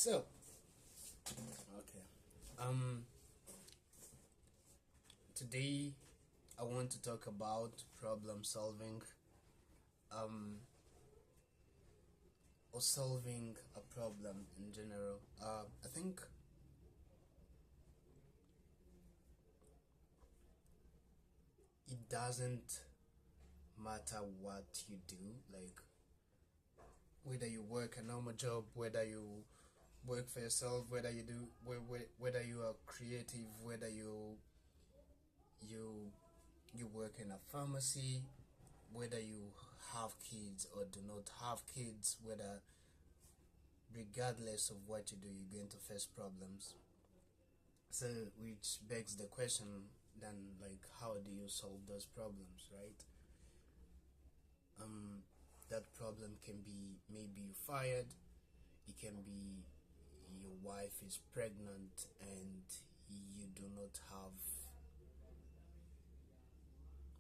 So, okay. Um, Today I want to talk about problem solving, um, or solving a problem in general. I think it doesn't matter what you do, like whether you work a normal job, whether you work for yourself, whether you do, whether you are creative, whether you you work in a pharmacy, whether you have kids or do not have kids, whether regardless of what you do, you're going to face problems. So, which begs the question then, like, how do you solve those problems, right? Um, that problem can be maybe you fired, it can be your wife is pregnant and you do not have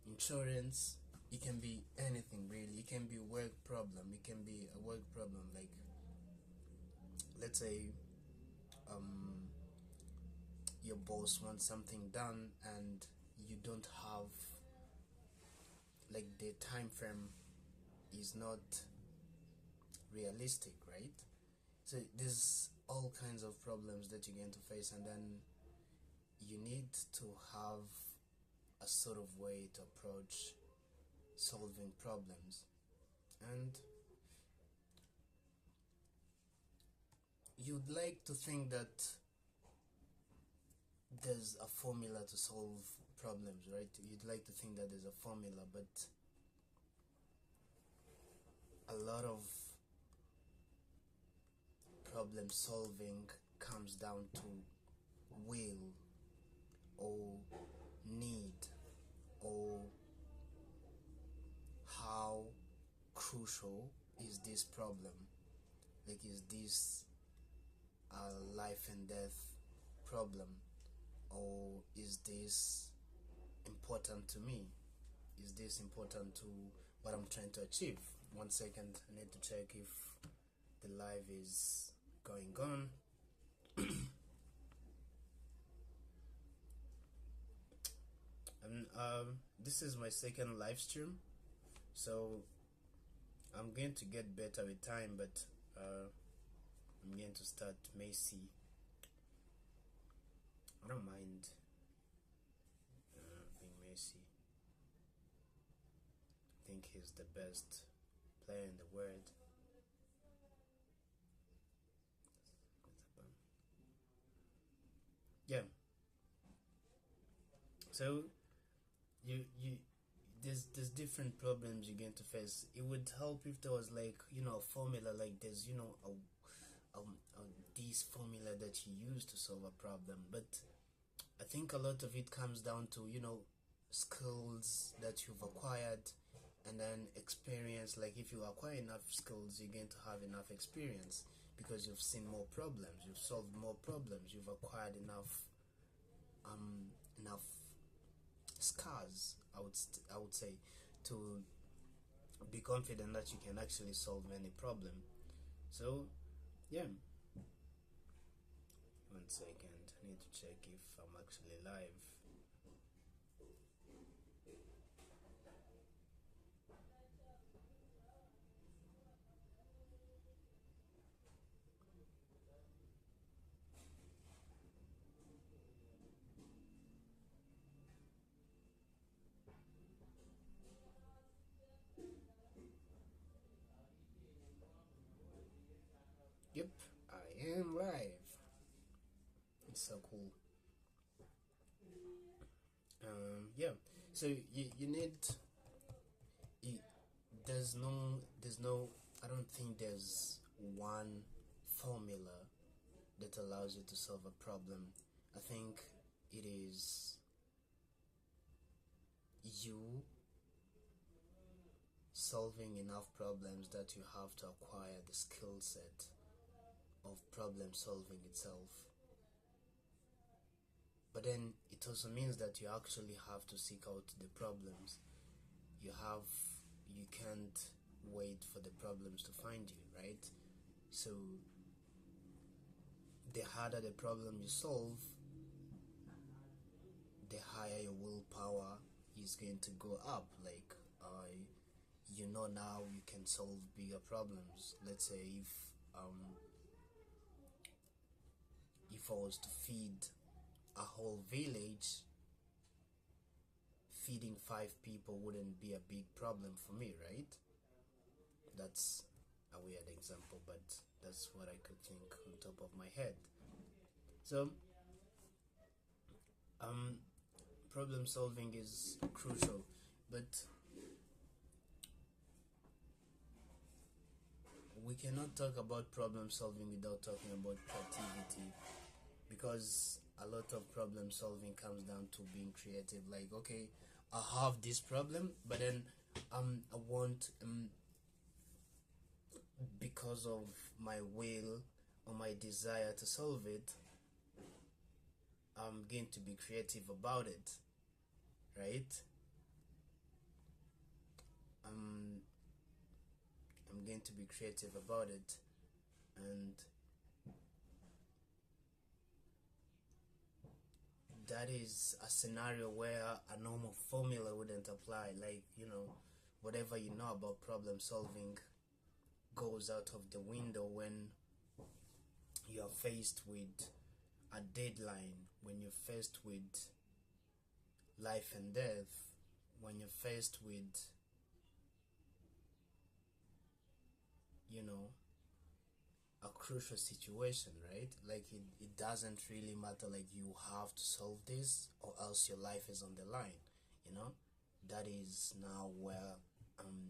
insurance. It can be anything really. It can be a work problem. It can be a work problem, like let's say your boss wants something done and you don't have, like, the time frame is not realistic, right? So there's all kinds of problems that you're going to face, and then you need to have a sort of way to approach solving problems. And you'd like to think that there's a formula to solve problems, right? You'd like to think that there's a formula, but a lot of problem solving comes down to will or need, or how crucial is this problem, like, is this a life and death problem, or is this important to me, is this important to what I'm trying to achieve. 1 second, I need to check if the live is going on. And this is my second live stream, so I'm going to get better with time, but I'm going to start Macy. I don't mind being Messi. I think he's the best player in the world. Yeah. So you there's different problems you're going to face. It would help if there was, like, a formula, like there's this formula that you use to solve a problem. But I think a lot of it comes down to skills that you've acquired, and then experience. Like, if you acquire enough skills, you're going to have enough experience because you've seen more problems, you've solved more problems, you've acquired enough scars, I would say, to be confident that you can actually solve any problem. So yeah, 1 second, I need to check if I'm actually live. Yep, I am live. It's so cool. Yeah, so you need there's no I don't think there's one formula that allows you to solve a problem. I think it is you solving enough problems that you have to acquire the skill set of problem solving itself. But then it also means that you actually have to seek out the problems. You can't wait for the problems to find you, right? So the harder the problem you solve, the higher your willpower is going to go up. Like, now you can solve bigger problems. Let's say if I was to feed a whole village, feeding 5 people wouldn't be a big problem for me, right? That's a weird example, but that's what I could think on top of my head. So, problem solving is crucial, but we cannot talk about problem solving without talking about creativity, because a lot of problem solving comes down to being creative. Like, okay, I have this problem, but then I want because of my will or my desire to solve it, I'm going to be creative about it, right? I'm going to be creative about it, and that is a scenario where a normal formula wouldn't apply. Like, whatever you know about problem solving goes out of the window when you are faced with a deadline, when you're faced with life and death, when you're faced with a crucial situation, right? Like, it doesn't really matter, like, you have to solve this or else your life is on the line. That is now where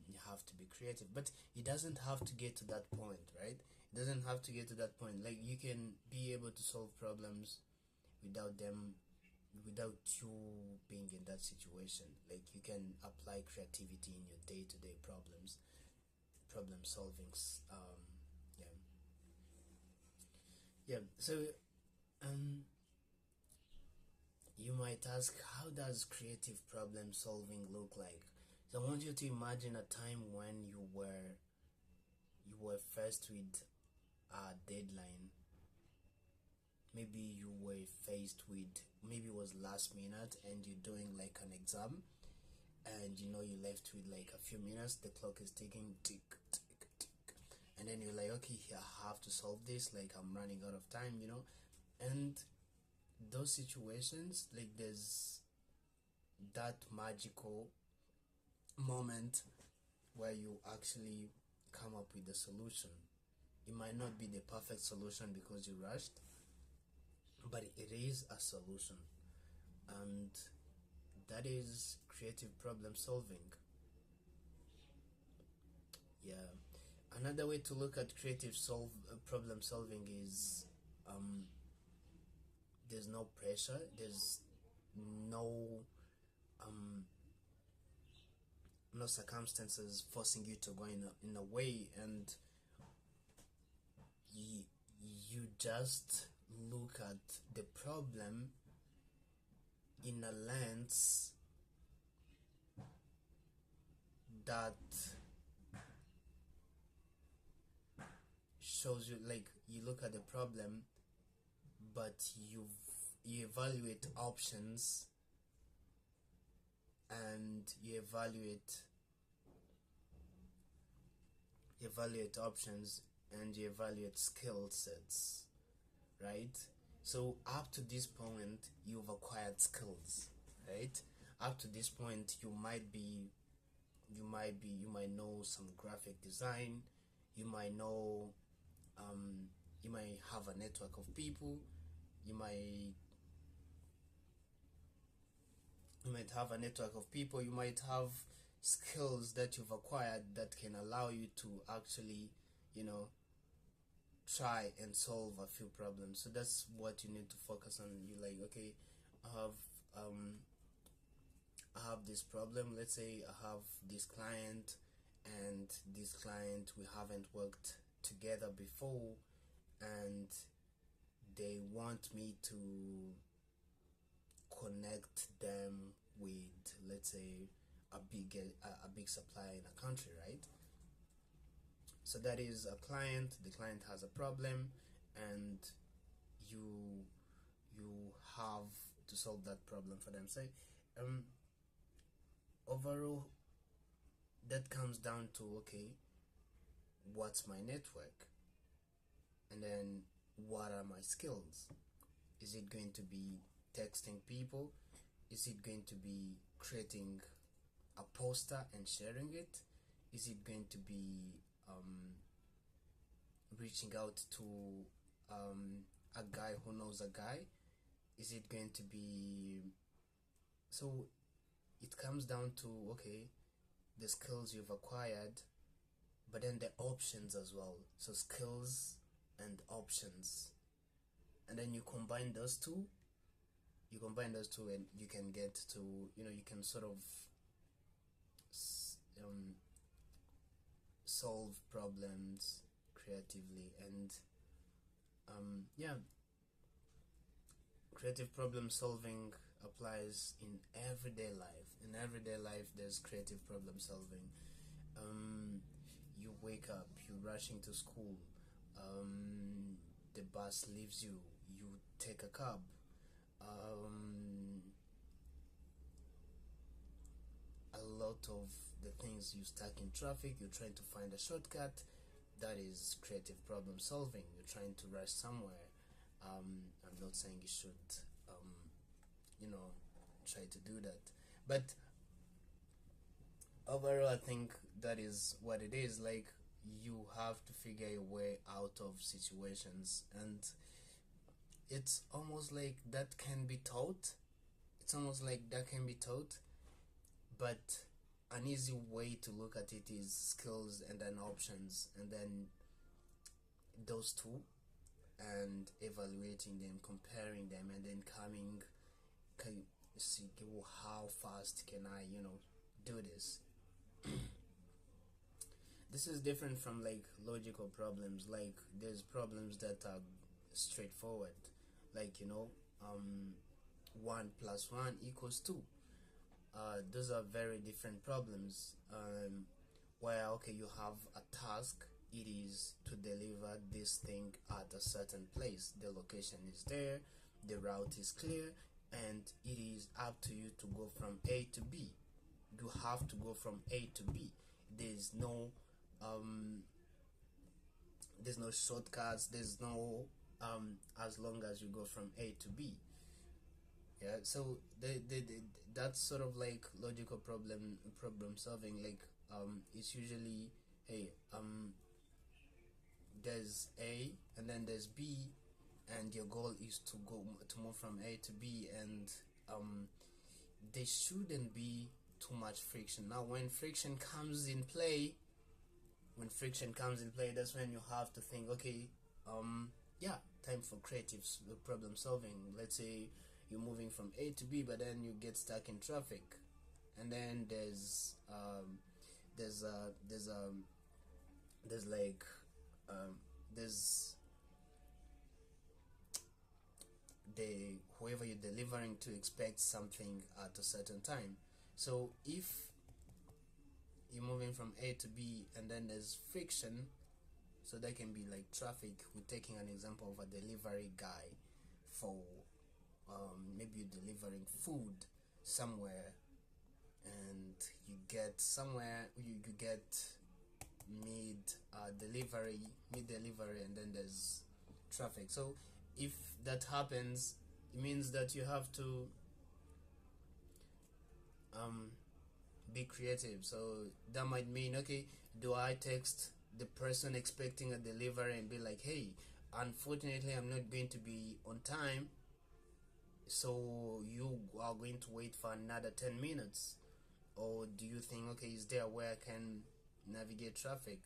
you have to be creative, but it doesn't have to get to that point, right? It doesn't have to get to that point. Like, you can be able to solve problems without you being in that situation. Like, you can apply creativity in your day-to-day problem solving. Yeah. So you might ask, how does creative problem solving look like? So I want you to imagine a time when you were faced with a deadline. Maybe you were faced with, maybe it was last minute and you're doing like an exam, and you're left with like a few minutes, the clock is ticking, tick, tick, tick, and then you're like, okay, I have to solve this, like, I'm running out of time, and those situations, like, there's that magical moment where you actually come up with a solution. It might not be the perfect solution because you rushed, but it is a solution, and that is creative problem solving. Yeah. Another way to look at problem solving is there's no pressure, there's no no circumstances forcing you to go in a way, and you just look at the problem in a lens that shows you, like, you look at the problem, but you evaluate options, and you evaluate options, and you evaluate skill sets, right? So up to this point, you've acquired skills, right? Up to this point, you might know some graphic design, you might have a network of people, you might have a network of people, you might have skills that you've acquired that can allow you to actually, try and solve a few problems. So that's what you need to focus on. You like, okay, I have this problem. Let's say I have this client, and this client, we haven't worked together before, and they want me to connect them with, let's say, a big supplier in a country, right? So that is a client. The client has a problem, and you you have to solve that problem for them. So overall, that comes down to, okay, what's my network, and then what are my skills? Is it going to be texting people? Is it going to be creating a poster and sharing it? Is it going to be reaching out to a guy who knows a guy? Is it going to be... So it comes down to, okay, the skills you've acquired, but then the options as well. So skills and options, and then you combine those two, and you can get to, you can sort of solve problems creatively. And yeah, creative problem solving applies in everyday life. In everyday life, there's creative problem solving. You wake up, you're rushing to school, the bus leaves you, you take a cab. A lot of the things, you stuck in traffic, you're trying to find a shortcut. That is creative problem solving. You're trying to rush somewhere. I'm not saying you should try to do that, but overall I think that is what it is. Like, you have to figure a way out of situations, and it's almost like that can be taught. But an easy way to look at it is skills and then options, and then those two, and evaluating them, comparing them, and then can see, well, how fast can I do this. This is different from like logical problems. Like, there's problems that are straightforward, like 1 plus 1 equals 2. Those are very different problems, where, okay, you have a task. It is to deliver this thing at a certain place. The location is there, the route is clear, and it is up to you to go from A to B. You have to go from A to B. There's no shortcuts. There's no as long as you go from A to B. Yeah, so that's sort of like logical problem solving. Like, it's usually, hey, there's A and then there's B, and your goal is to move from A to B, and there shouldn't be too much friction. Now, when friction comes in play, that's when you have to think, okay, yeah, time for creative problem solving. Let's say you're moving from A to B, but then you get stuck in traffic, and then there's the whoever you're delivering to expects something at a certain time. So if you're moving from A to B and then there's friction, so that can be like traffic. We're taking an example of a delivery guy for maybe you're delivering food somewhere, and you get somewhere, you get mid delivery, and then there's traffic. So if that happens, it means that you have to be creative. So that might mean, okay, do I text the person expecting a delivery and be like, hey, unfortunately I'm not going to be on time, so you are going to wait for another 10 minutes? Or do you think, okay, is there a way I can navigate traffic?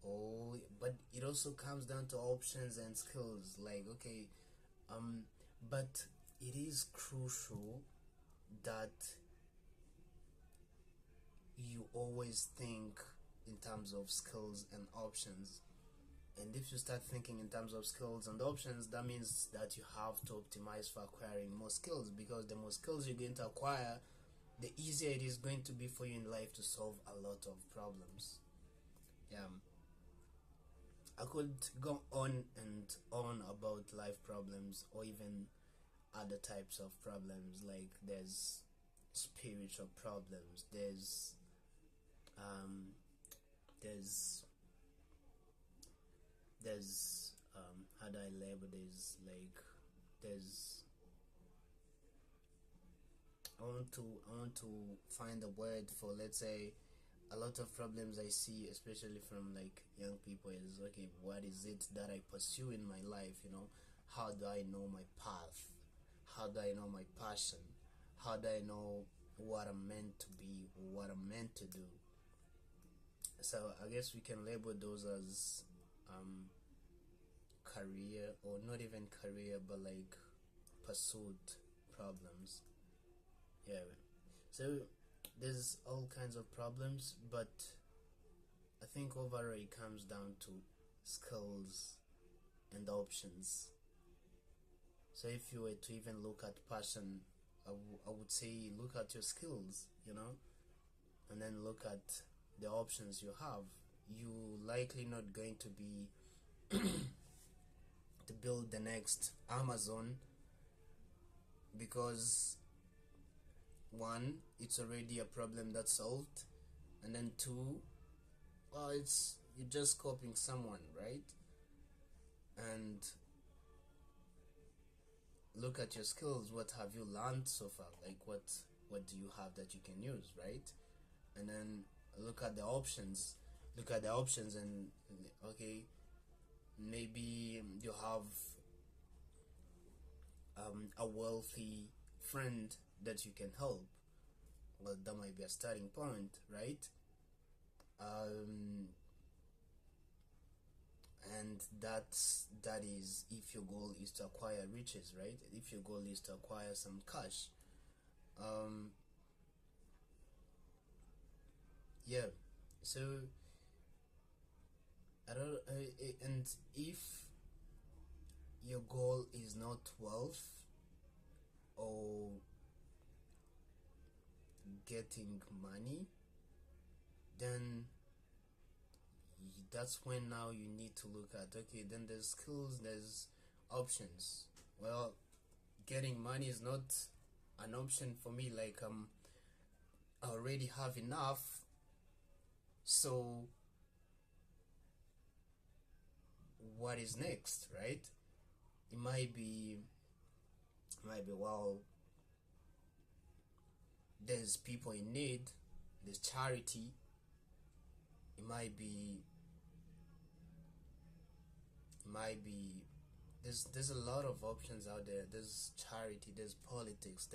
Oh, but it also comes down to options and skills. Like, okay, but it is crucial that you always think in terms of skills and options. And if you start thinking in terms of skills and options, that means that you have to optimize for acquiring more skills, because the more skills you're going to acquire, the easier it is going to be for you in life to solve a lot of problems. Yeah. I could go on and on about life problems, or even other types of problems. Like there's spiritual problems, um there's how do I label this, like there's I want to find a word for, let's say, a lot of problems I see, especially from like young people, is okay, what is it that I pursue in my life, how do I know my path, how do I know my passion, how do I know what I'm meant to be, what I'm meant to do. So I guess we can label those as career, or not even career, but like pursuit problems. Yeah, so there's all kinds of problems, but I think overall it comes down to skills and options. So if you were to even look at passion, I would say look at your skills, and then look at the options you have. You likely not going to be to build the next Amazon, because one, it's already a problem that's solved, and then two, well, it's you're just copying someone, right? And look at your skills. What have you learned so far? Like what do you have that you can use, right? And then look at the options. Look at the options, and okay, maybe you have a wealthy friend that you can help. Well, that might be a starting point, right? Um, and that is if your goal is to acquire riches, right? If your goal is to acquire some cash. um yeah, so I don't and if your goal is not wealth or getting money, then that's when now you need to look at, okay, then there's skills, there's options. Well, getting money is not an option for me. Like I already have enough, so what is next, right? It might be well, there's people in need, there's charity. It might be there's a lot of options out there. There's charity, there's politics,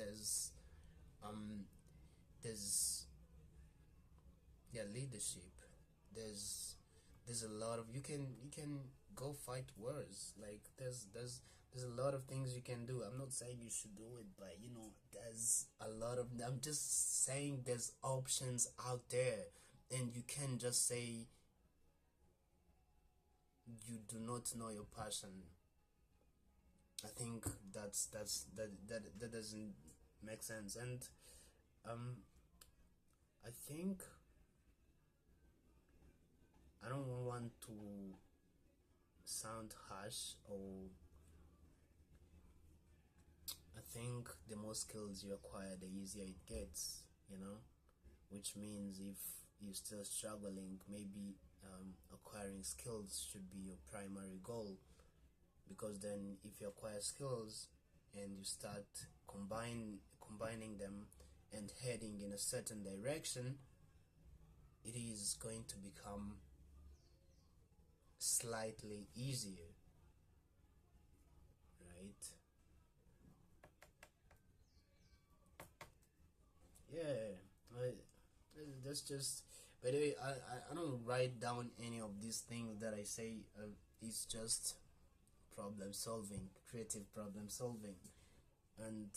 um there's leadership. There's a lot of, you can go fight wars. Like there's a lot of things you can do. I'm not saying you should do it, but there's a lot of, I'm just saying there's options out there, and you can't just say you do not know your passion. I think that doesn't make sense. And um I think I don't want to sound harsh, or I think the more skills you acquire, the easier it gets, which means if you're still struggling, maybe acquiring skills should be your primary goal, because then if you acquire skills and you start combining them and heading in a certain direction, it is going to become slightly easier, right? Yeah, that's just. By the way, I don't write down any of these things that I say. It's just problem solving, creative problem solving, and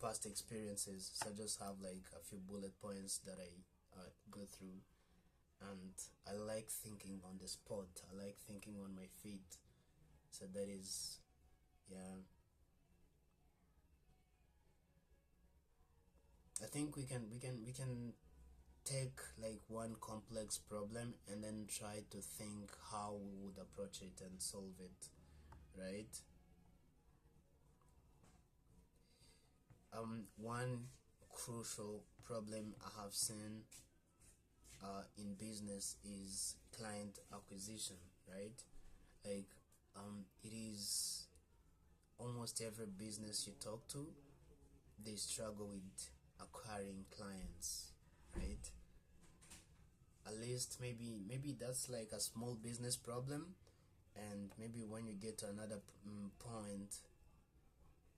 past experiences. So I just have like a few bullet points that I go through, and I like thinking on the spot. I like thinking on my feet. So that is, yeah. I think we can take like one complex problem and then try to think how we would approach it and solve it, right? One crucial problem I have seen in business is client acquisition, right? Like, it is almost every business you talk to, they struggle with acquiring clients, right? At least maybe that's like a small business problem, and maybe when you get to another point,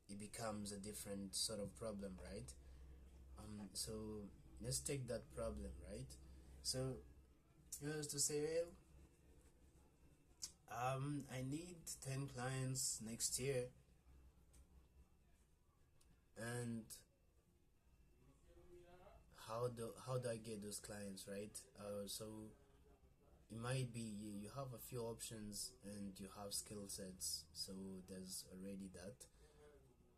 it becomes a different sort of problem, right? So let's take that problem, right? So you used to say, well, I need 10 clients next year, and how do I get those clients, right? So it might be you have a few options and you have skill sets, so there's already that.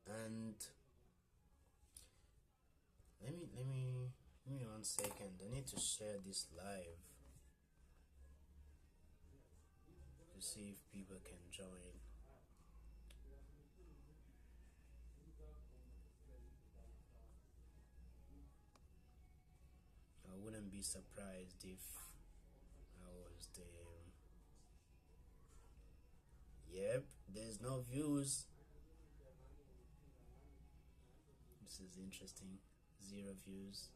And let me 1 second. I need to share this live to see if people can join. I wouldn't be surprised if I was there. Yep, there's no views. This is interesting. 0 views.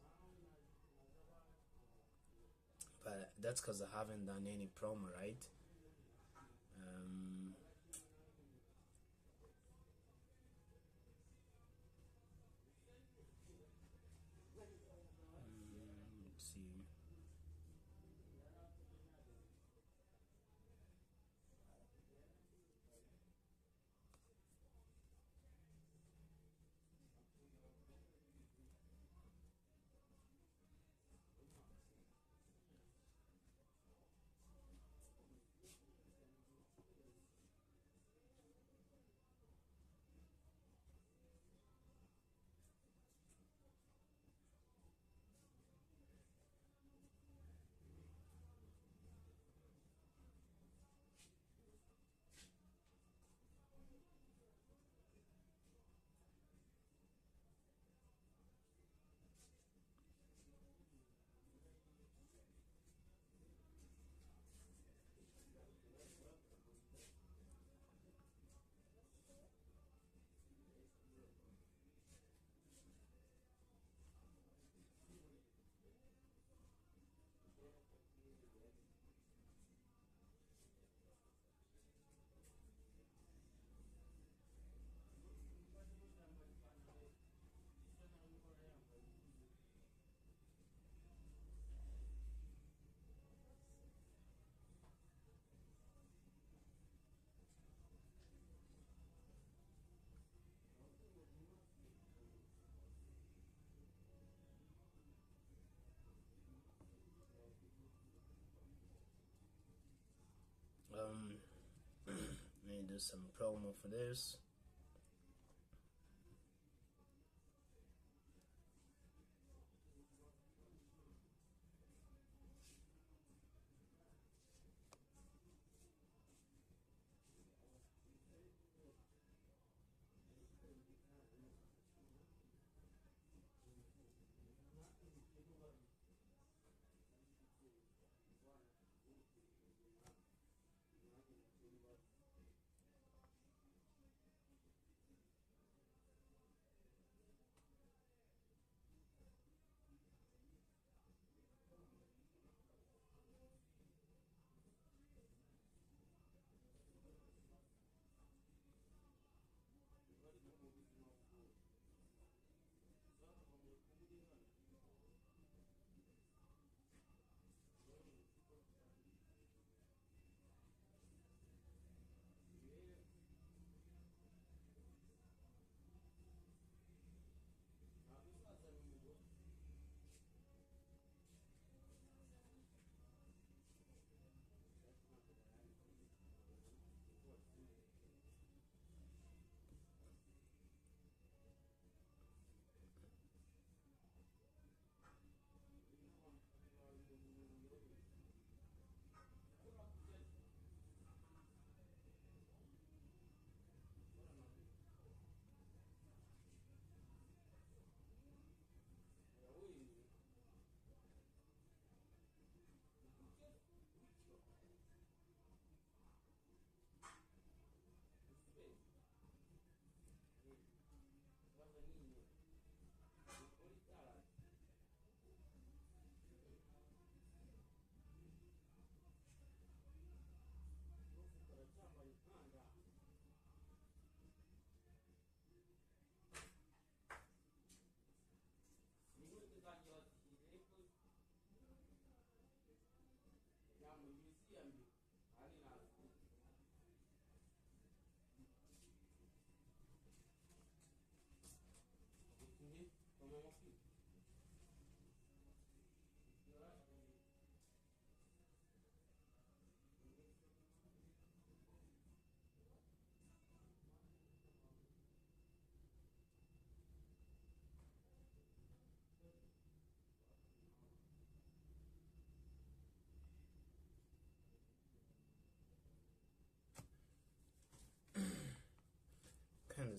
But that's because I haven't done any promo, right? Um, let's see. Um, let me do some promo for this.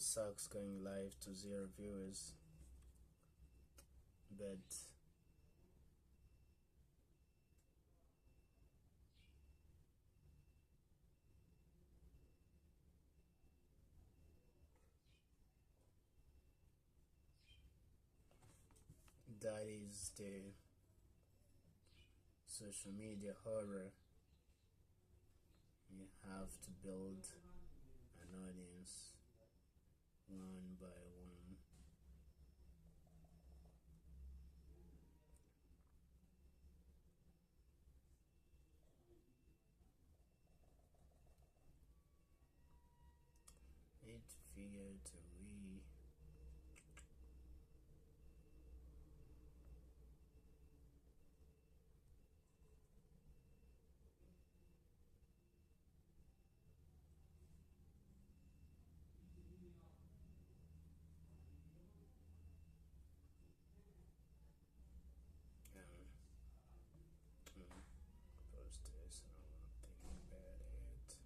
It sucks going live to 0 viewers, but that is the social media horror. You have to build an audience one by one. It figure to read. Post this and I won't think about it.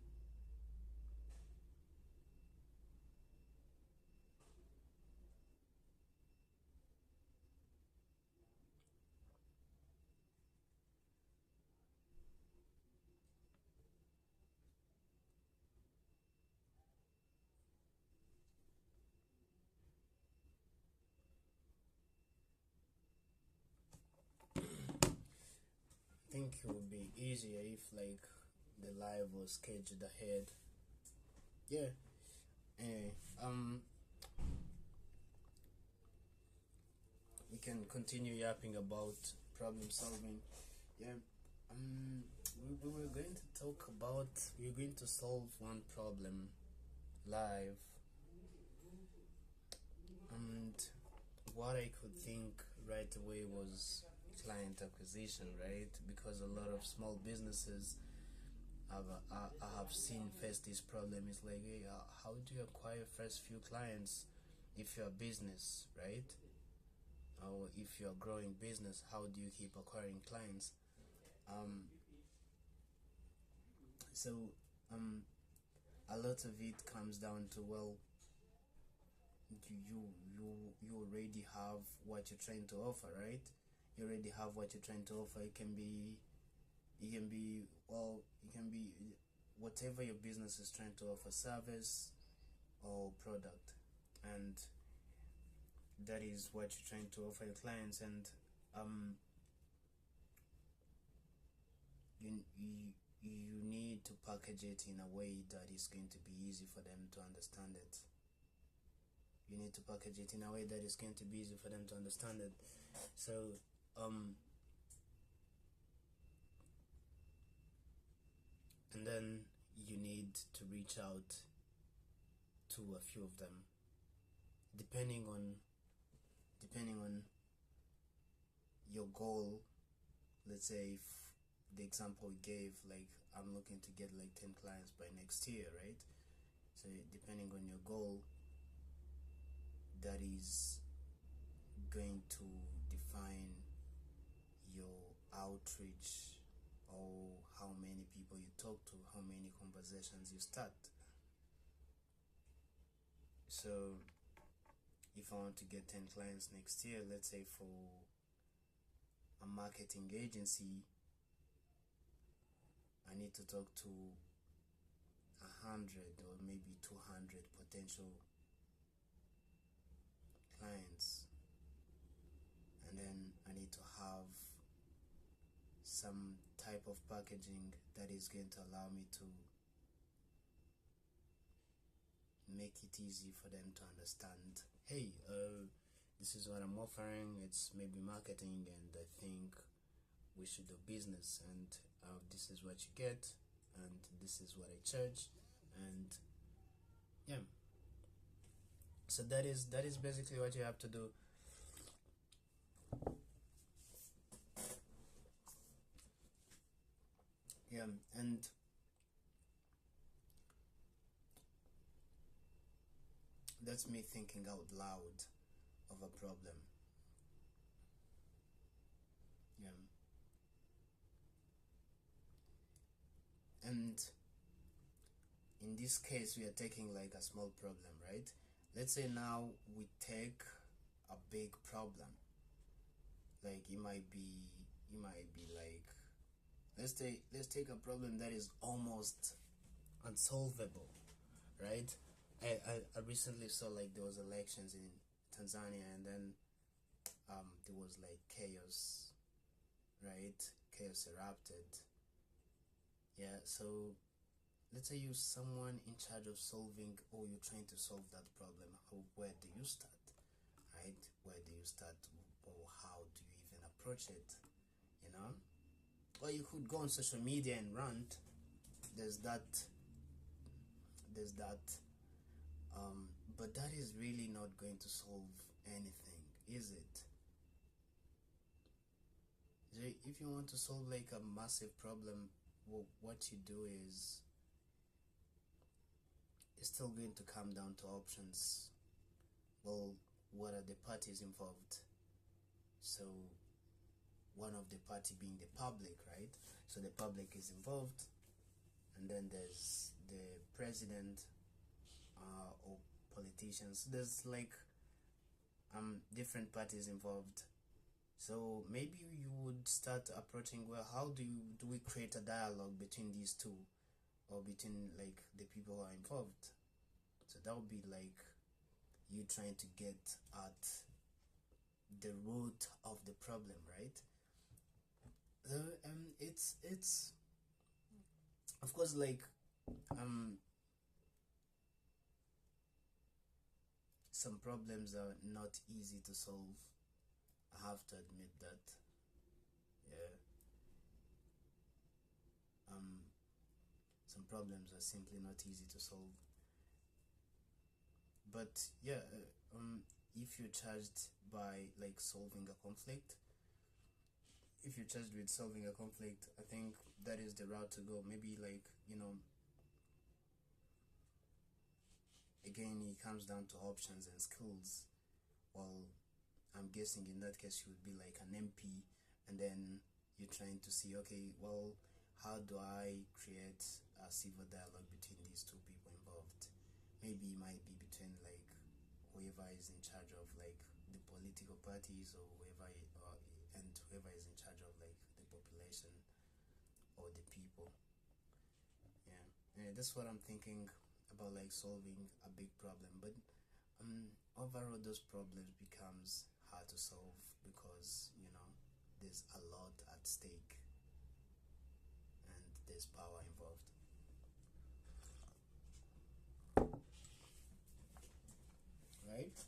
I think it would be easier if like the live was scheduled ahead. Yeah. Anyway, we can continue yapping about problem solving. Yeah. We were going to talk about, we're going to solve one problem live, and what I could think right away was client acquisition, right? Because a lot of small businesses I have seen face this problem. It's like, hey, how do you acquire first few clients if you're a business, right? Or if you're a growing business, how do you keep acquiring clients? So a lot of it comes down to, well, you already have what you're trying to offer, right? You already have what you're trying to offer. It can be whatever your business is trying to offer, service or product, and that is what you're trying to offer your clients. And you need to package it in a way that is going to be easy for them to understand it. You need to package it in a way that is going to be easy for them to understand it. So and then you need to reach out to a few of them, depending on your goal. Let's say, if the example we gave, like I'm looking to get like 10 clients by next year, right? So depending on your goal, that is going to define your outreach, or how many people you talk to, how many conversations you start. So if I want to get 10 clients next year, let's say for a marketing agency, I need to talk to 100 or maybe 200 potential clients, and then I need to have some type of packaging that is going to allow me to make it easy for them to understand, hey, this is what I'm offering, it's maybe marketing, and I think we should do business, and this is what you get, and this is what I charge, and yeah. So that is basically what you have to do. Yeah, and that's me thinking out loud of a problem. Yeah. And in this case, we are taking like a small problem, right? let's say now we take a big problem, like it might be like, let's take a problem that is almost unsolvable, right? I recently saw like there was elections in Tanzania, and then there was like chaos, right? Chaos erupted. Yeah, so let's say you're someone in charge of solving, or you're trying to solve that problem. Where do you start, right? Where do you start, or how do you even approach it, you know? Or you could go on social media and rant. There's that, there's that, but that is really not going to solve anything, is it? So if you want to solve like a massive problem, well, what you do is, it's still going to come down to options. Well, what are the parties involved? So one of the party being the public, right? So the public is involved, and then there's the president, or politicians. There's like different parties involved. So maybe you would start approaching, well, how do we create a dialogue between these two, or between like the people who are involved? So that would be like you trying to get at the root of the problem, right? It's of course like um some problems are not easy to solve. I have to admit that. Yeah. Some problems are simply not easy to solve. But yeah, if you're charged by like solving a conflict, if you're charged with solving a conflict, I think that is the route to go. Maybe like, again, it comes down to options and skills. Well, I'm guessing in that case you would be like an MP, and then you're trying to see, okay, well, how do I create a civil dialogue between these two people involved? Maybe it might be between like whoever is in charge of like the political parties, or and whoever is in charge of like the population or the people. Yeah, yeah, that's what I'm thinking about, like solving a big problem. But overall, those problems becomes hard to solve because there's a lot at stake, and there's power involved. Right?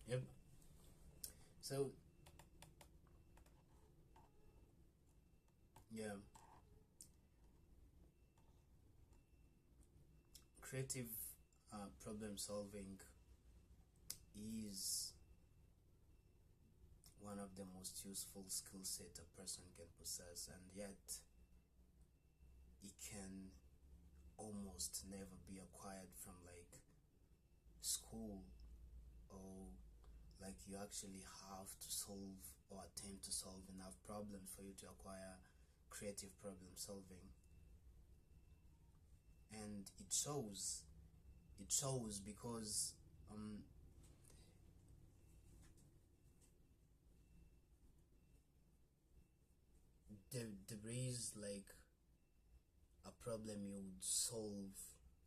Yep. So yeah, creative problem solving is one of the most useful skill set a person can possess, and yet it can almost never be acquired from like school, or like you actually have to solve or attempt to solve enough problems for you to acquire creative problem solving. And it shows because there is like a problem you would solve,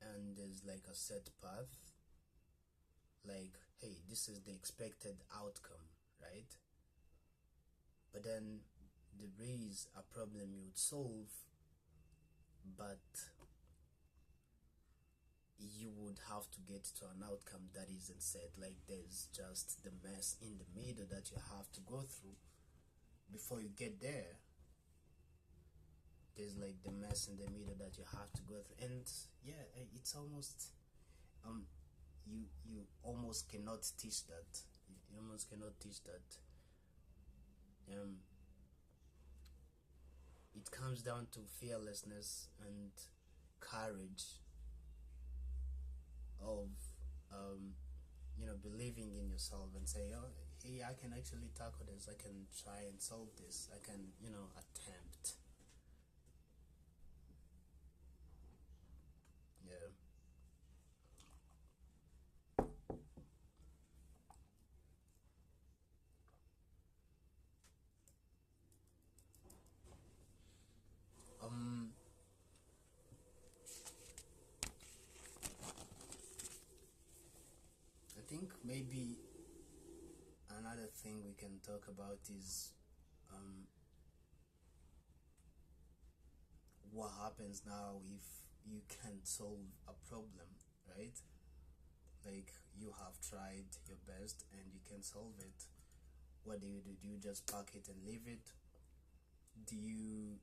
and there's like a set path, like, hey, this is the expected outcome, right? But then there is a problem you would solve, but you would have to get to an outcome that isn't set. Like there's just the mess in the middle that you have to go through before you get there. There's like the mess in the middle that you have to go through, and yeah, it's almost you almost cannot teach that. You almost cannot teach that. It comes down to fearlessness and courage of believing in yourself and say, oh, hey, I can actually tackle this, I can try and solve this, I can attempt. Yeah. maybe another thing we can talk about is what happens now if you can't solve a problem, right? Like, you have tried your best and you can solve it. What do? Do you just pack it and leave it? Do you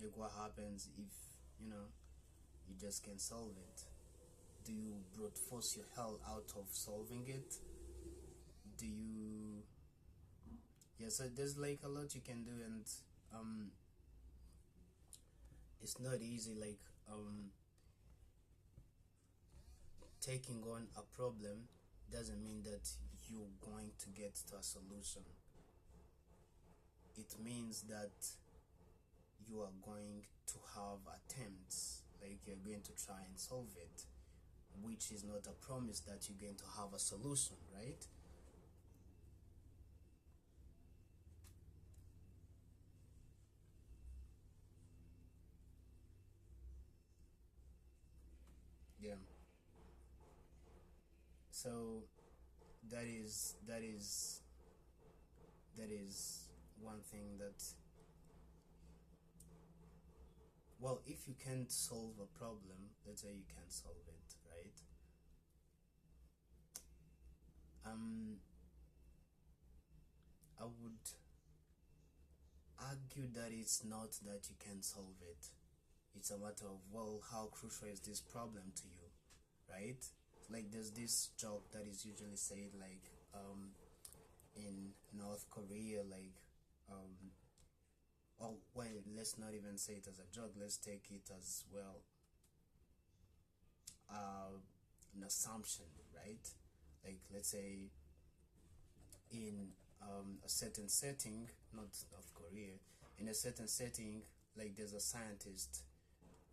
like, what happens if you just can't solve it? Do you brute force your hell out of solving it? Do you so there's like a lot you can do, and it's not easy, like taking on a problem doesn't mean that you're going to get to a solution. It means that you are going to have attempts, like you're going to try and solve it, which is not a promise that you're going to have a solution, right? Yeah. So that is one thing that, well, if you can't solve a problem, let's say you can't solve it, right? I would argue that it's not that you can't solve it. It's a matter of, well, how crucial is this problem to you, right? Like, there's this joke that is usually said, like, in North Korea, like, oh, well, let's not even say it as a joke, let's take it as, well, an assumption, right? Like, let's say in a certain setting, not North Korea, in a certain setting, like, there's a scientist.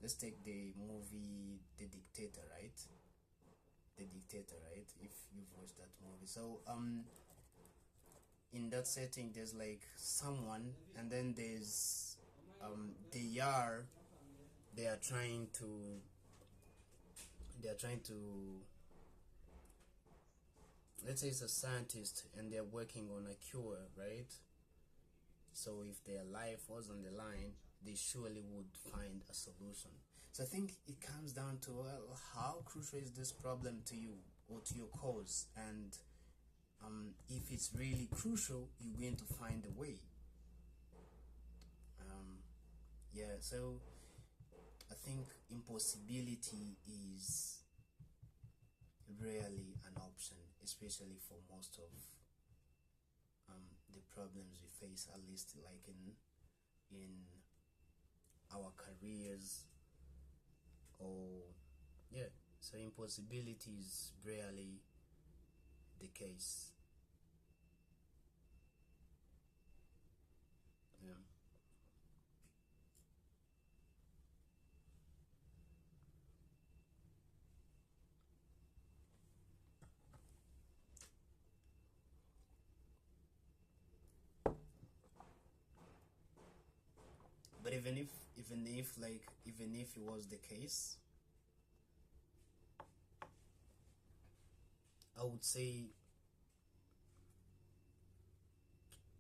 Let's take the movie The Dictator, right? The Dictator, right? If you've watched that movie. So in that setting, there's like someone, and then there's they are trying to let's say it's a scientist and they're working on a cure, right? So if their life was on the line, they surely would find a solution. So I think it comes down to, well, how crucial is this problem to you or to your cause? And if it's really crucial, you're going to find a way. So I think impossibility is rarely an option, especially for most of the problems we face, at least like in our careers, or so impossibility is rarely the case. Yeah. But even if it was the case, I would say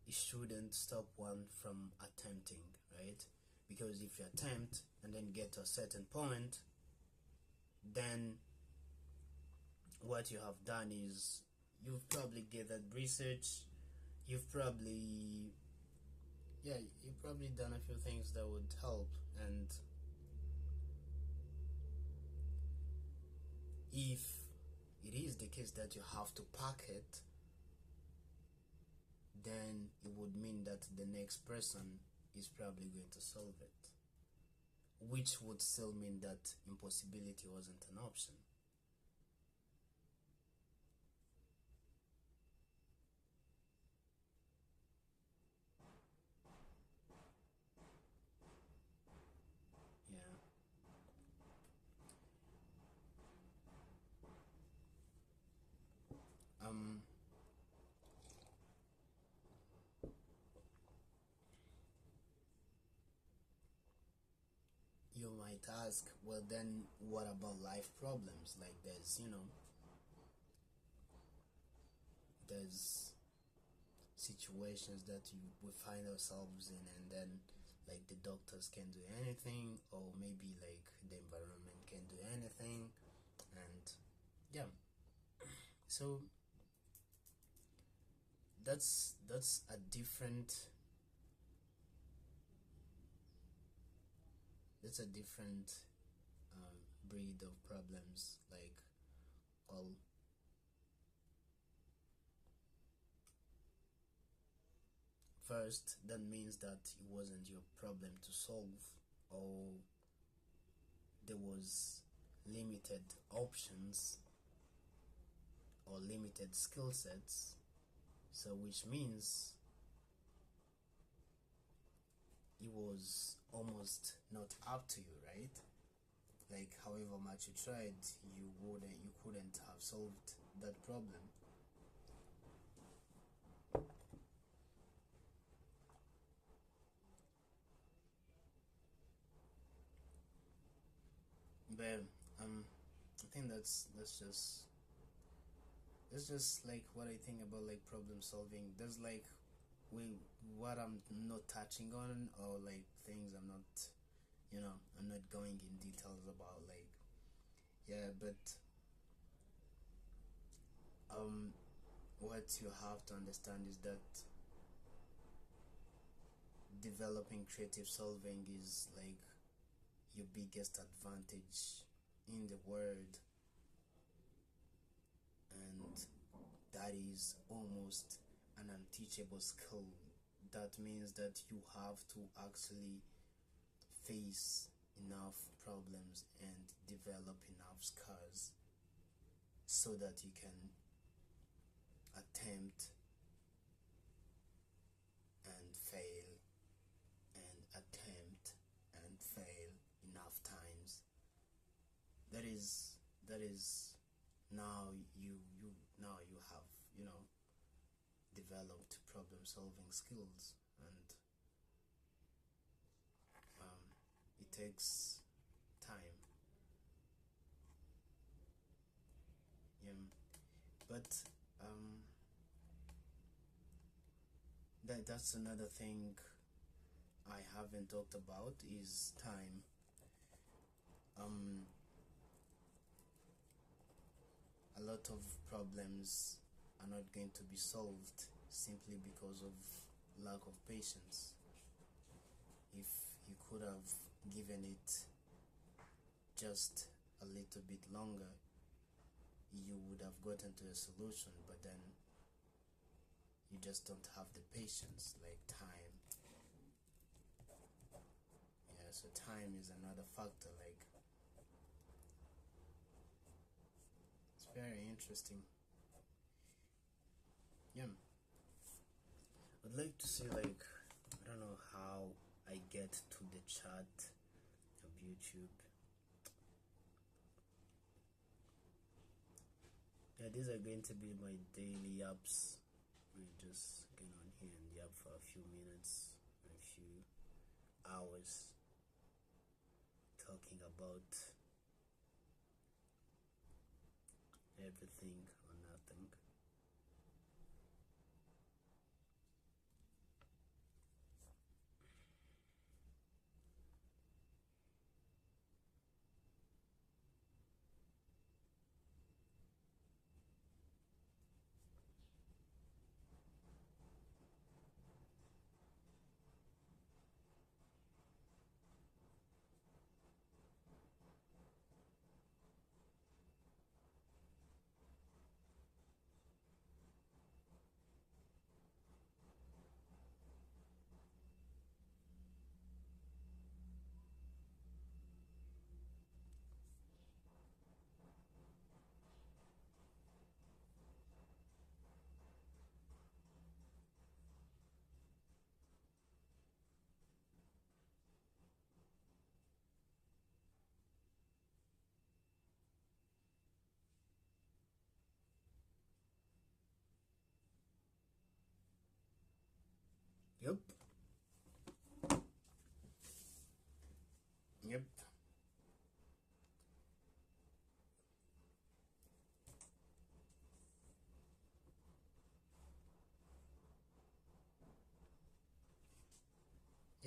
it shouldn't stop one from attempting, right? Because if you attempt and then get to a certain point, then what you have done is you've probably gathered research, you've probably done a few things that would help. And if it is the case that you have to pack it, then it would mean that the next person is probably going to solve it, which would still mean that impossibility wasn't an option. Yeah. You might ask, well, then what about life problems? Like there's situations that we find ourselves in, and then like the doctors can do anything, or maybe like the environment can do anything, and yeah. So that's a different breed of problems. Like, well, first, that means that it wasn't your problem to solve, or there was limited options or limited skill sets. So which means it was almost not up to you, right? Like however much you tried, you couldn't have solved that problem. But I think that's just like what I think about like problem solving. There's like what I'm not touching on, or like things I'm not going in details about, like, yeah. But um what you have to understand is that developing creative solving is like your biggest advantage in the world, and that is almost an unteachable skill. That means that you have to actually face enough problems and develop enough scars so that you can attempt and fail and attempt and fail enough times. That is now you have developed problem solving skills, and it takes time. Yeah, but that's another thing I haven't talked about is time. um a lot of problems are not going to be solved simply because of lack of patience. If you could have given it just a little bit longer, you would have gotten to a solution, but then you just don't have the patience, like time. Yeah, so time is another factor. Like, it's very interesting. Yeah, I'd like to see, like, I don't know how I get to the chat of YouTube. Yeah, these are going to be my daily apps. We just get on here and yap for a few minutes, a few hours, talking about everything or nothing.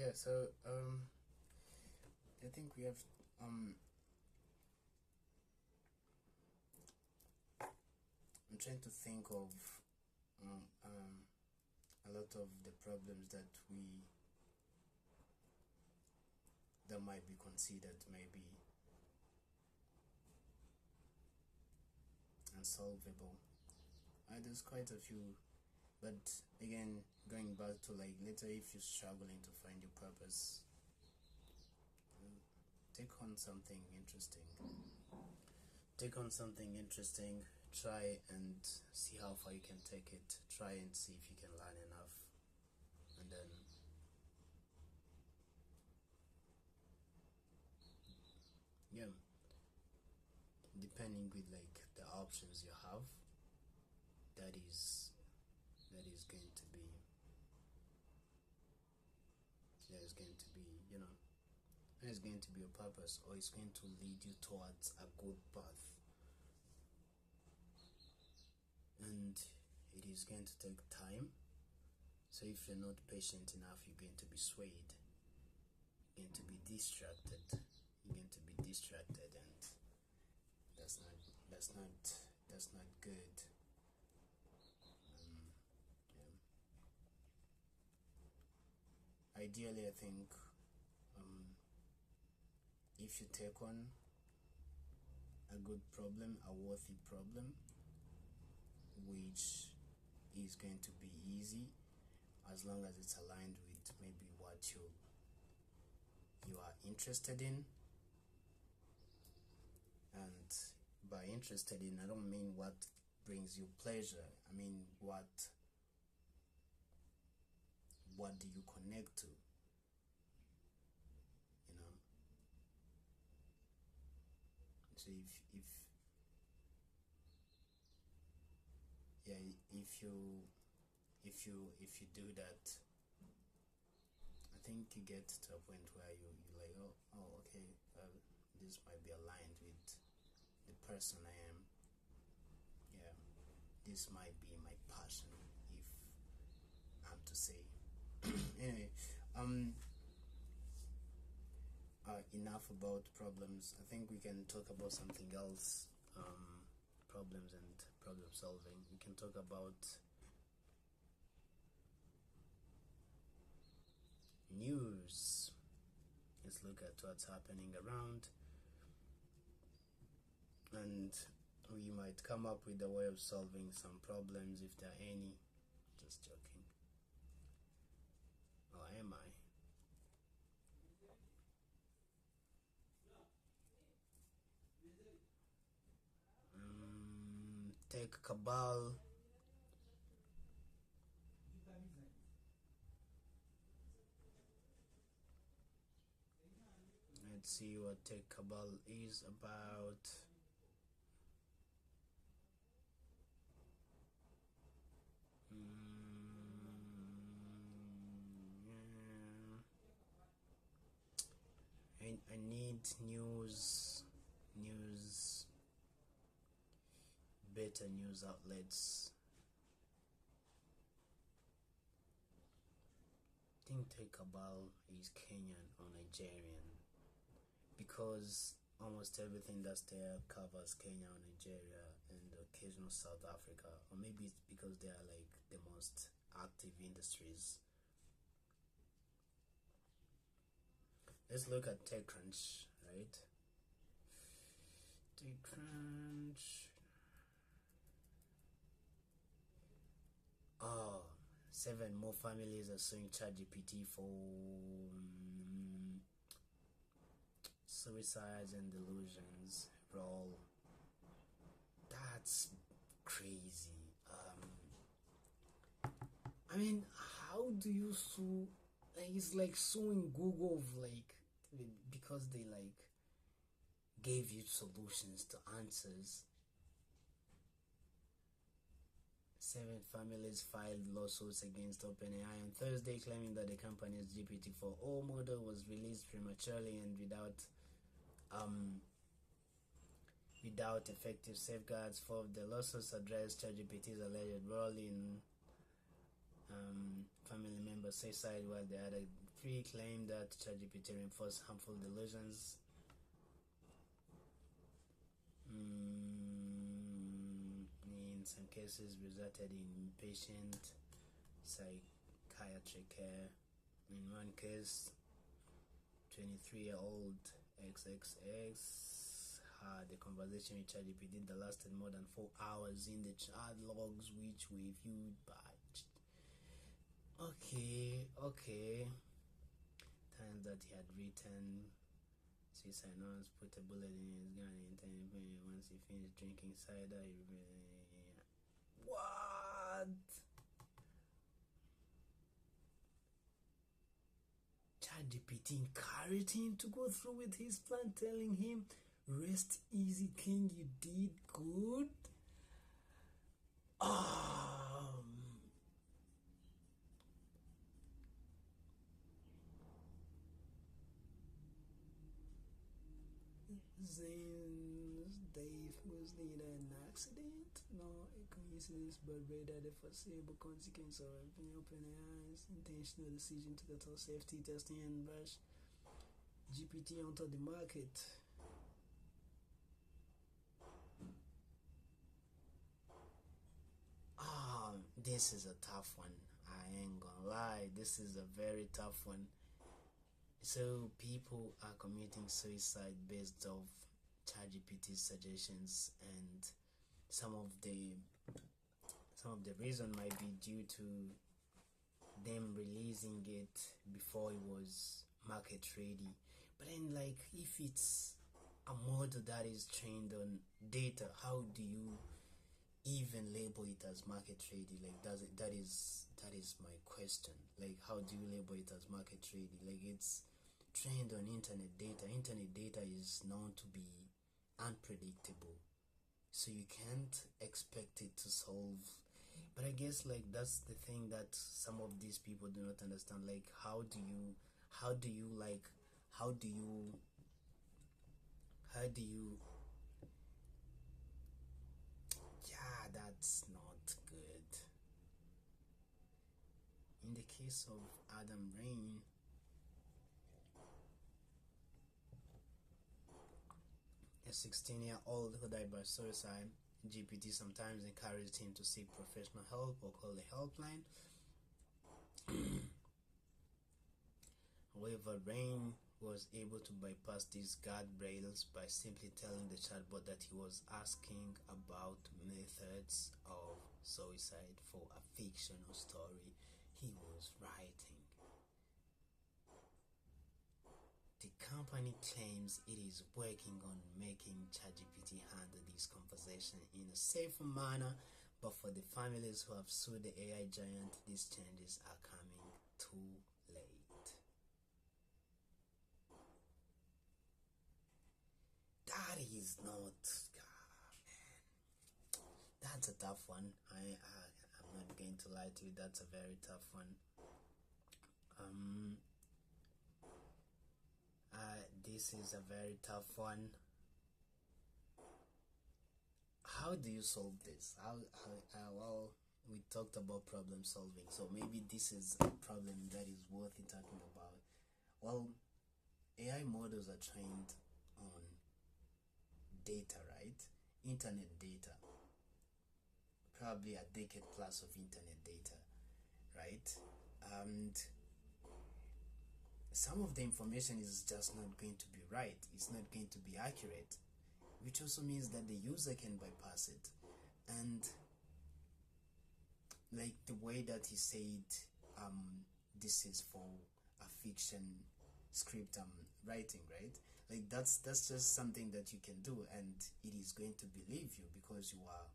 Yeah, so I think we have I'm trying to think of a lot of the problems that might be considered maybe unsolvable. There's quite a few, but again, going back to like later, if you're struggling to find your purpose, take on something interesting. Take on something interesting. Try and see how far you can take it. Try and see if you can learn enough, and then yeah, depending with like the options you have, that is going to be you know, it's going to be a purpose, or it's going to lead you towards a good path, and it is going to take time. So if you're not patient enough, you're going to be swayed, you're going to be distracted, and that's not good. Yeah. Ideally, I think if you take on a good problem, a worthy problem, which is going to be easy as long as it's aligned with maybe what you are interested in. And by interested in, I don't mean what brings you pleasure. I mean what do you connect to, you know? So if you do that, I think you get to a point where you like, okay, this might be aligned with the person I am. Yeah, this might be my passion, if I'm to say. Anyway, enough about problems. I think we can talk about something else. Problems and problem solving. We can talk about news. Let's look at what's happening around, and we might come up with a way of solving some problems if there are any. Just joking. Or am I? Tech cabal. Let's see what tech cabal is about. I need news, better news outlets. I think tech cabal is Kenyan or Nigerian, because almost everything that's there covers Kenya or Nigeria and occasional South Africa, or maybe it's because they are like the most active industries. Let's look at TechCrunch, right? TechCrunch. 7 more families are suing ChatGPT for suicides and delusions. Roll. That's crazy. I mean, how do you sue? Like, it's like suing Google, like, because they like gave you solutions to answers. 7 families filed lawsuits against OpenAI on Thursday, claiming that the company's GPT-4o model was released prematurely and without effective safeguards. 4 of the lawsuits addressed ChatGPT's alleged role in family member suicide, while the other 3 claim that ChatGPT reinforces harmful delusions. In some cases resulted in patient psychiatric care. In one case, 23-year-old XXX had a conversation with ChatGPT that lasted more than 4 hours in the chat logs, which we viewed by. Okay. Times that he had written suicide notes, put a bullet in his gun, and once he finished drinking cider, what? ChatGPT encouraged him to go through with his plan, telling him, "Rest easy, king, you did good." Zane's death was neither an accident nor a coincidence, but rather the foreseeable consequence of OpenAI's intentional decision to total safety testing and rush GPT onto the market. This is a tough one. I ain't gonna lie, this is a very tough one. So people are committing suicide based off ChatGPT's suggestions, and some of the reason might be due to them releasing it before it was market ready. But then, like, if it's a model that is trained on data, how do you even label it as market ready? Like, that is my question. Like, how do you label it as market ready? Like, it's trained on internet data. Internet data is known to be unpredictable, so you can't expect it to solve. But I guess, like, that's the thing that some of these people do not understand. Like, how do you yeah, that's not good. In the case of Adam Rain, a 16-year-old who died by suicide, GPT sometimes encouraged him to seek professional help or call a helpline. However, Rain was able to bypass these guardrails by simply telling the chatbot that he was asking about methods of suicide for a fictional story he was writing. The company claims it is working on making ChatGPT handle this conversation in a safer manner, but for the families who have sued the AI giant, these changes are coming too late. That is not, that's a tough one. I'm not going to lie to you, that's a very tough one. This is a very tough one. How do you solve this? Well, we talked about problem solving, so maybe this is a problem that is worth talking about. Well, AI models are trained on data, right? Internet data. Probably a decade plus of internet data, right? And some of the information is just not going to be right. It's not going to be accurate, which also means that the user can bypass it. And like the way that he said, this is for a fiction script writing, right? Like that's just something that you can do, and it is going to believe you because you are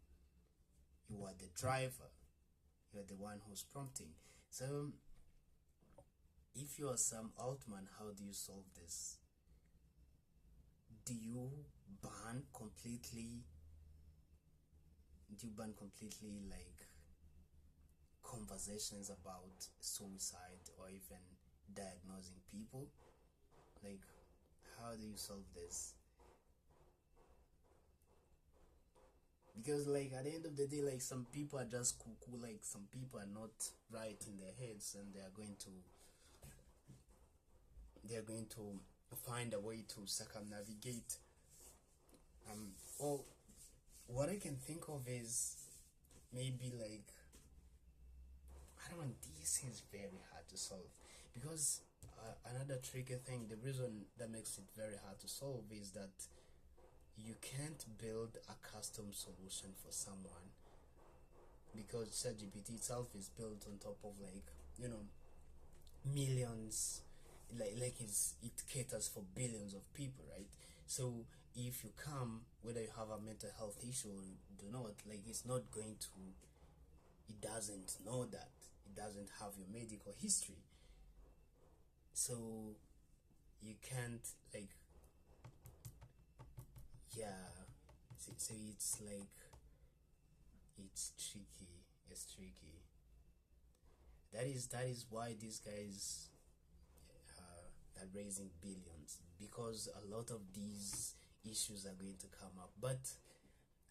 the driver. You're the one who's prompting. So if you are Sam Altman, how do you solve this? Do you ban completely like conversations about suicide or even diagnosing people? Like, how do you solve this? Because, like, at the end of the day, like, some people are just cuckoo, like some people are not right in their heads, and they are going to they're going to find a way to circumnavigate. Or what I can think of is maybe like, I don't know, this is very hard to solve, because another tricky thing, the reason that makes it very hard to solve is that you can't build a custom solution for someone, because ChatGPT itself is built on top of, like, millions, it caters for billions of people, right? So if you come, whether you have a mental health issue or do not, like, it's not going to, it doesn't know that, it doesn't have your medical history, so you can't, like, yeah. So it's like, it's tricky, that is why these guys are raising billions, because a lot of these issues are going to come up. But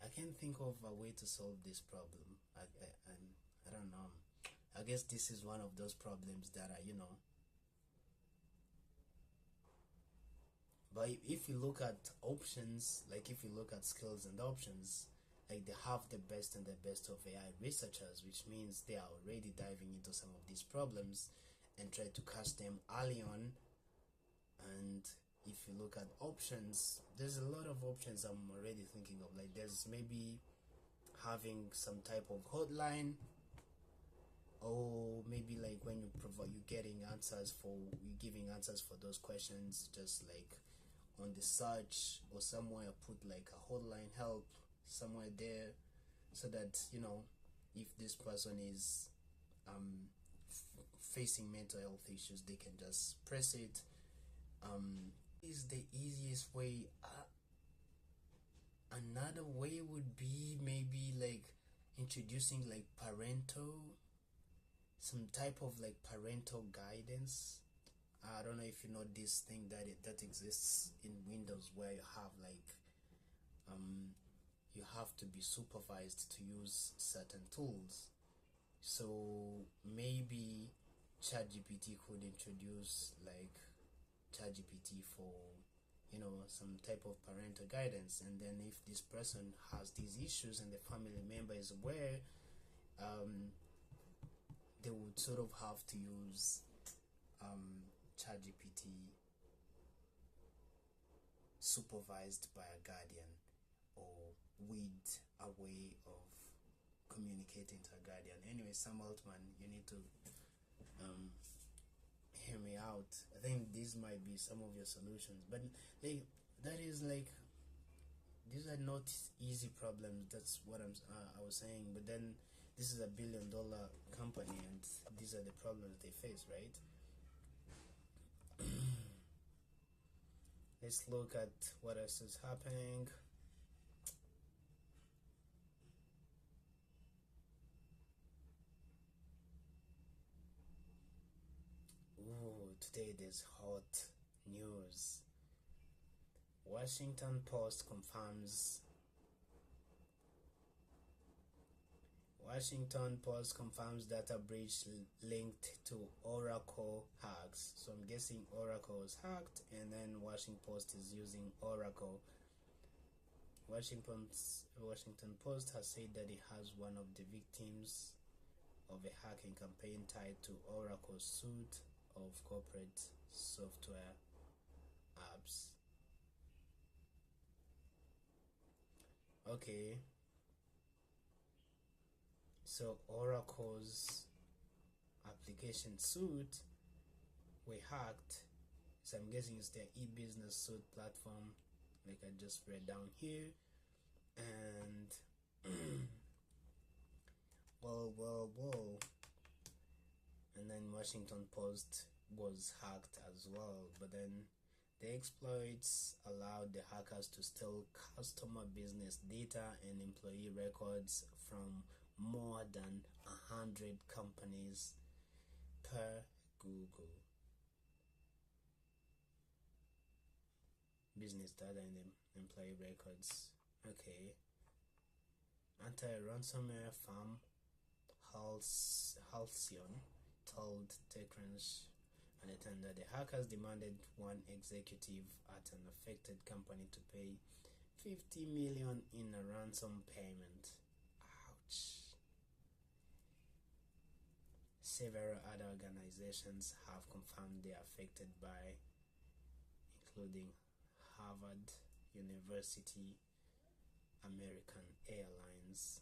I can't think of a way to solve this problem. I don't know. I guess this is one of those problems that are, but if you look at options, like if you look at skills and options, like, they have the best and the best of AI researchers, which means they are already diving into some of these problems and try to catch them early on. And if you look at options, there's a lot of options I'm already thinking of. Like, there's maybe having some type of hotline, or maybe like when you giving answers for those questions, just like on the search or somewhere, put like a hotline help somewhere there, so that if this person is facing mental health issues, they can just press it. Is the easiest way. Another way would be maybe like introducing like some type of like parental guidance. I don't know if you know this thing that exists in Windows, where you have like you have to be supervised to use certain tools. So maybe ChatGPT could introduce like ChatGPT for some type of parental guidance, and then if this person has these issues and the family member is aware, they would sort of have to use ChatGPT supervised by a guardian, or with a way of communicating to a guardian. Anyway, Sam Altman, you need to hear me out. I think these might be some of your solutions, but like, that is like, these are not easy problems. That's what I was saying. But then this is a billion-dollar company, and these are the problems they face, right? Let's look at what else is happening. Ooh, today there's hot news. Washington Post confirms data breach linked to Oracle hacks. So I'm guessing Oracle was hacked, and then Washington Post is using Oracle. Washington Post has said that it has one of the victims of a hacking campaign tied to Oracle's suite of corporate software apps. Okay, so Oracle's application suite were hacked. So I'm guessing it's their e-business suite platform, like I just read down here. And well, and then Washington Post was hacked as well. But then the exploits allowed the hackers to steal customer business data and employee records from more than 100 companies per Google. Business data and employee records. Okay. Anti-ransomware firm Halcyon told TechCrunch And it turned out the hackers demanded one executive at an affected company to pay 50 million in a ransom payment. Ouch. Several other organizations have confirmed they are affected by, including Harvard University, American Airlines,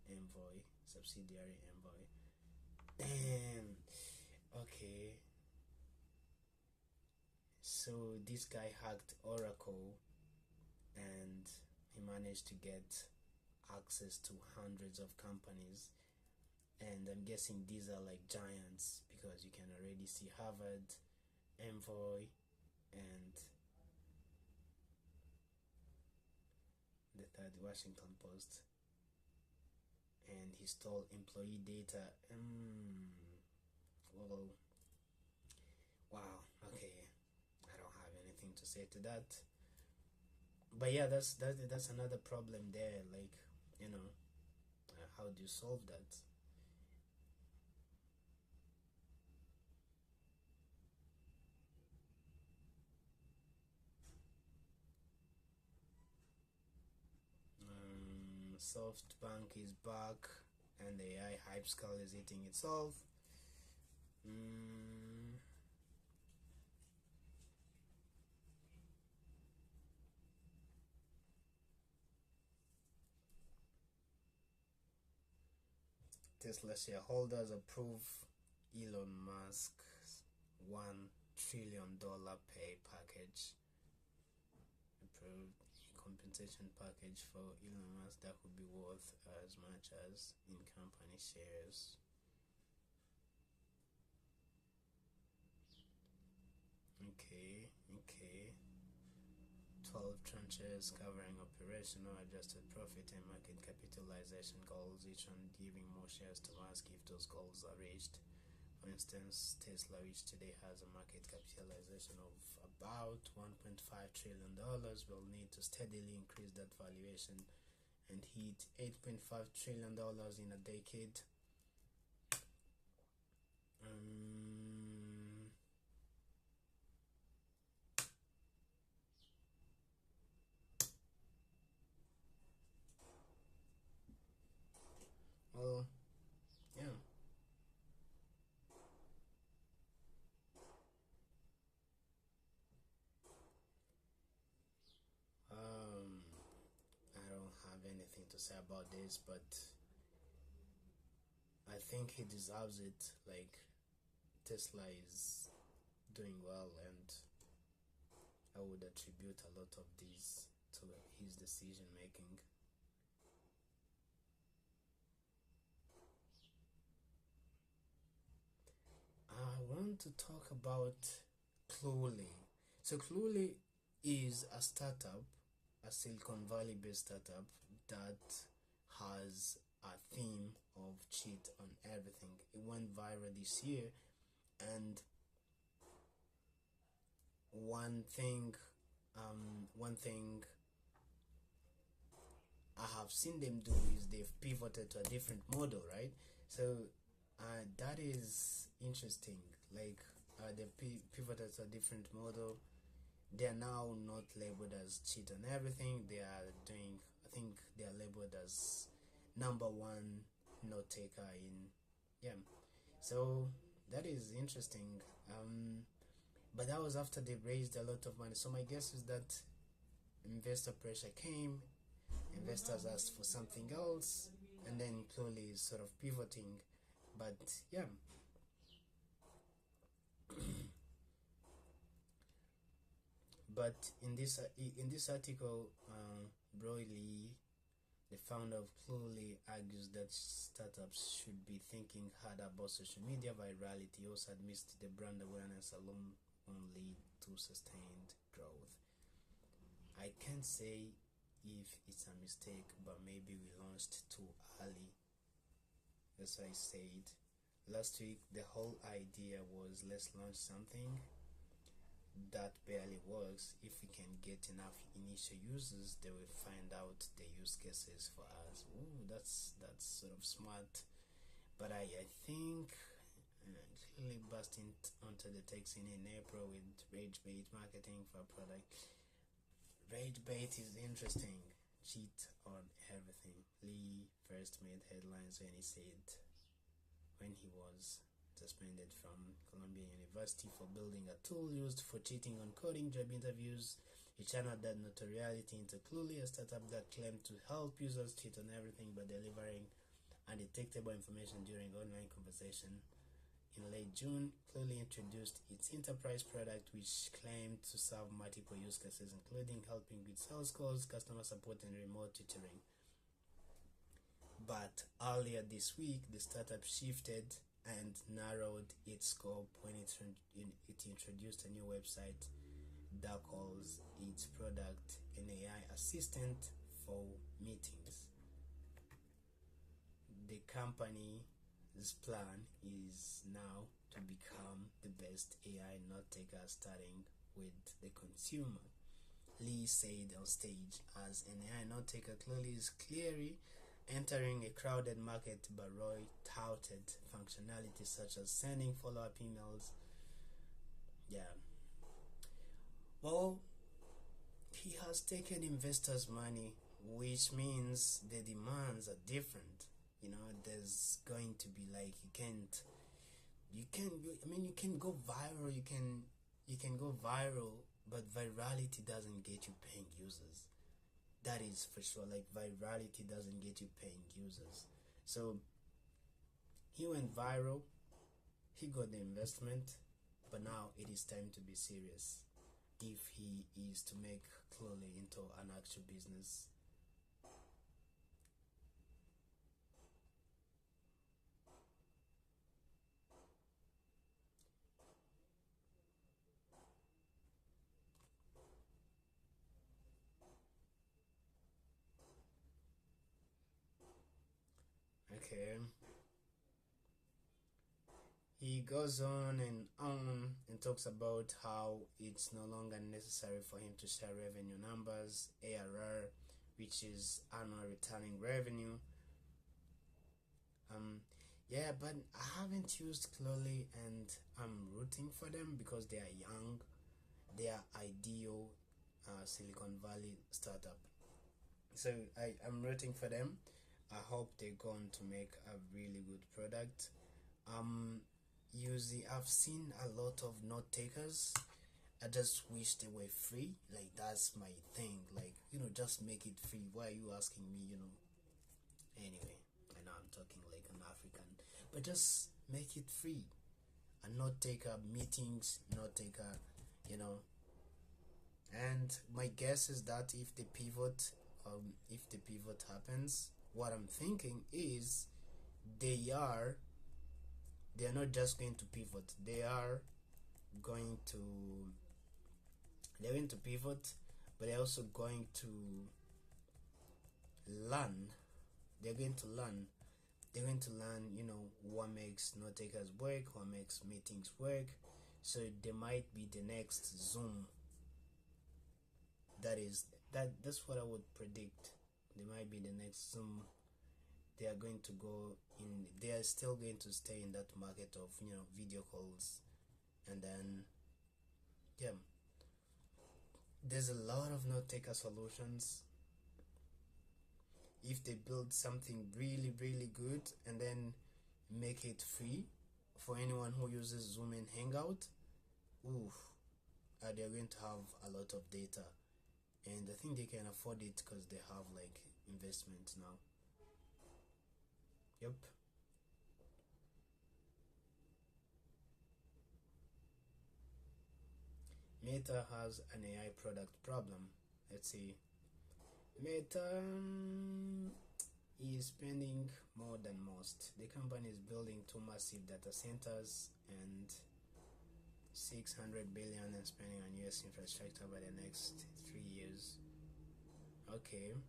Envoy, subsidiary Envoy. Damn. Okay. So this guy hacked Oracle and he managed to get access to hundreds of companies, and I'm guessing these are like giants because you can already see Harvard, Envoy, and the third, Washington Post. And he stole employee data. Well, wow. Okay, I don't have anything to say to that. But yeah, that's another problem there. Like, how do you solve that? SoftBank is back, and the AI hype skull is eating itself. Tesla shareholders approve Elon Musk's $1 trillion pay package. Approved compensation package for Elon Musk that could be worth as much as in company shares. Okay. 12 tranches covering operational, adjusted profit and market capitalization goals, each one giving more shares to Musk if those goals are reached. For instance, Tesla, which today has a market capitalization of about $1.5 trillion, will need to steadily increase that valuation and hit $8.5 trillion in a decade. Well, yeah. I don't have anything to say about this, but I think he deserves it. Like, Tesla is doing well, and I would attribute a lot of this to his decision making. I want to talk about Cluely. So Cluely is a startup, a Silicon Valley based startup that has a theme of cheat on everything. It went viral this year, and one thing I have seen them do is they've pivoted to a different model, right? So that is interesting. Like, they pivoted to a different model. They are now not labeled as cheat on everything. They are doing, I think they are labeled as number one note taker in, yeah. So that is interesting. But that was after they raised a lot of money. So my guess is that investor pressure came, investors asked for something else, and then Cluely is sort of pivoting. But yeah. But in this article, Broyley, the founder of Cluely, argues that startups should be thinking harder about social media virality. He also admits the brand awareness alone won't lead to sustained growth. I can't say if it's a mistake, but maybe we launched too early. As I said last week, the whole idea was let's launch something that barely works. If we can get enough initial users, they will find out the use cases for us. Ooh, that's sort of smart. But I think quickly burst onto the tech scene in April with RageBait marketing for product. RageBait is interesting. Cheat on everything. Lee first made headlines when he was suspended from Columbia University for building a tool used for cheating on coding job interviews. He channeled that notoriety into Cluely, a startup that claimed to help users cheat on everything by delivering undetectable information during online conversation. In late June, Cluely introduced its enterprise product, which claimed to serve multiple use cases, including helping with sales calls, customer support, and remote tutoring. But earlier this week, the startup shifted and narrowed its scope when it introduced a new website that calls its product an AI assistant for meetings. The company's plan is now to become the best AI note taker, starting with the consumer. Lee said on stage, as an AI note taker, Cluely is clearly entering a crowded market, but Roy touted functionalities such as sending follow-up emails. Well, he has taken investors' money, which means the demands are different. There's going to be like you can go viral, you can go viral, but virality doesn't get you paying users. That is for sure. Like, virality doesn't get you paying users. So he went viral, he got the investment, but now it is time to be serious if he is to make Cluely into an actual business. Okay. He goes on and talks about how it's no longer necessary for him to share revenue numbers, ARR, which is annual returning revenue. But I haven't used Cluely, and I'm rooting for them because they are young. They are ideal Silicon Valley startup. So I'm rooting for them. I hope they're going to make a really good product. I've seen a lot of note takers. I just wish they were free. Like, that's my thing. Like, just make it free. Why are you asking me? Anyway, I know I'm talking like an African, but just make it free. A note taker meetings, note taker, And my guess is that if the pivot happens, what I'm thinking is they're not just going to pivot. They're going to pivot, but they're also going to learn. They're going to learn, what makes note takers work, what makes meetings work. So they might be the next Zoom. That's what I would predict. They might be the next Zoom. They are going to go in. They are still going to stay in that market of video calls, and then there's a lot of note taker solutions. If they build something really, really good and then make it free for anyone who uses Zoom and Hangout, they're going to have a lot of data, and I think they can afford it because they have like investment now. Yep. Meta has an AI product problem. Let's see. Meta is spending more than most. The company is building 2 massive data centers and $600 billion and spending on US infrastructure by the next 3 years. Okay.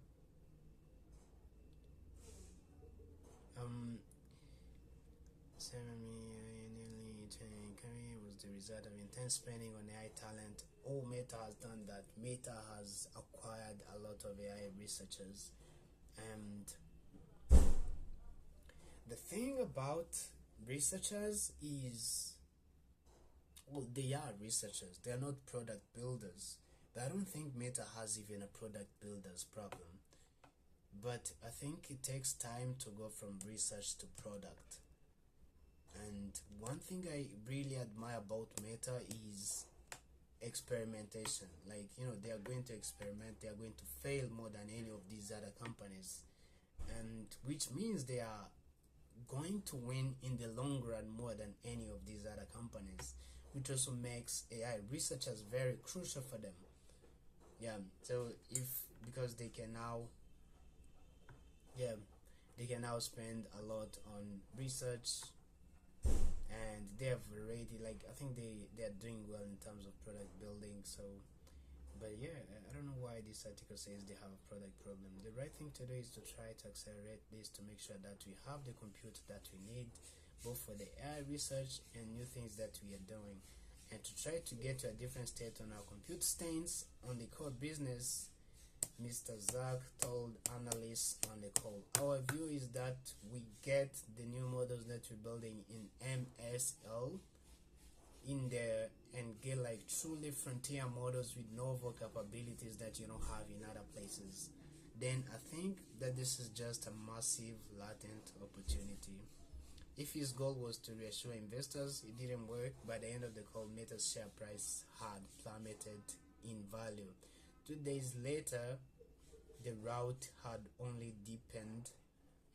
Was the result of intense spending on AI talent. Meta has done that. Meta has acquired a lot of AI researchers, and the thing about researchers is Well, they are researchers. They are not product builders. But I don't think Meta has even a product builders problem. But I think it takes time to go from research to product. And one thing I really admire about Meta is experimentation. Like, they are going to experiment, they are going to fail more than any of these other companies, and which means they are going to win in the long run more than any of these other companies, which also makes AI researchers very crucial for them. Yeah, so because they can now spend a lot on research, and they have already, like, I think they are doing well in terms of product building. So, but yeah, I don't know why this article says they have a product problem. The right thing to do is to try to accelerate this to make sure that we have the compute that we need, both for the AI research and new things that we are doing, and to try to get to a different state on our compute stance on the core business. Mr. Zach told analysts on the call, our view is that we get the new models that we're building in MSL in there and get like truly frontier models with novel capabilities that you don't have in other places. Then I think that this is just a massive latent opportunity. If his goal was to reassure investors, it didn't work. By the end of the call, Meta's share price had plummeted in value. 2 days later, the rout had only deepened.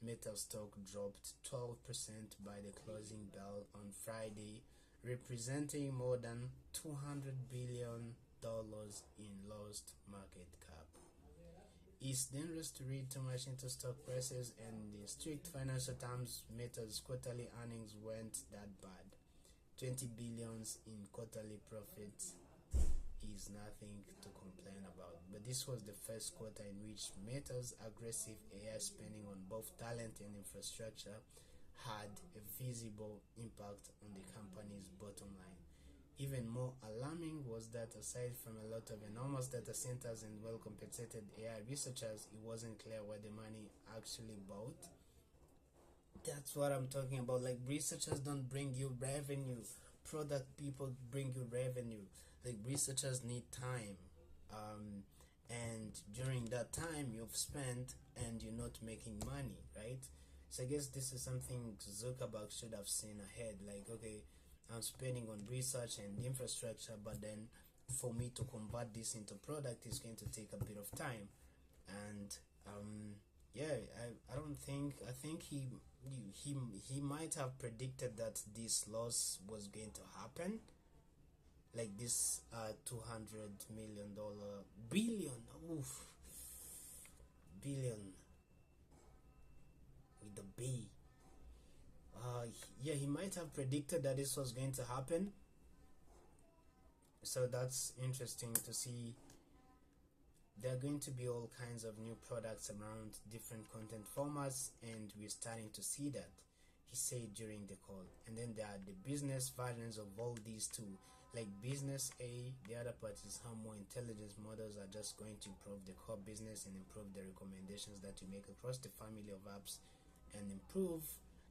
Meta stock dropped 12% by the closing bell on Friday, representing more than $200 billion in lost market cap. It's dangerous to read too much into stock prices, and in strict financial terms, Meta's quarterly earnings weren't that bad. 20 billions in quarterly profits is nothing to complain about. But this was the first quarter in which Meta's aggressive AI spending on both talent and infrastructure had a visible impact on the company's bottom line. Even more alarming was that aside from a lot of enormous data centers and well-compensated AI researchers, it wasn't clear where the money actually bought. That's what I'm talking about. Like, researchers don't bring you revenue. Product people bring you revenue. Like, researchers need time. And during that time you've spent and you're not making money, right? So I guess this is something Zuckerberg should have seen ahead. Like, okay, I'm spending on research and infrastructure, but then for me to convert this into product is going to take a bit of time. And I think he might have predicted that this loss was going to happen, like this $200 million billion with the B. He might have predicted that this was going to happen. So that's interesting to see. There are going to be all kinds of new products around different content formats, and we're starting to see that, he said during the call. And then there are the business versions of all these too. Like business A, the other part is how more intelligence models are just going to improve the core business and improve the recommendations that you make across the family of apps, and improve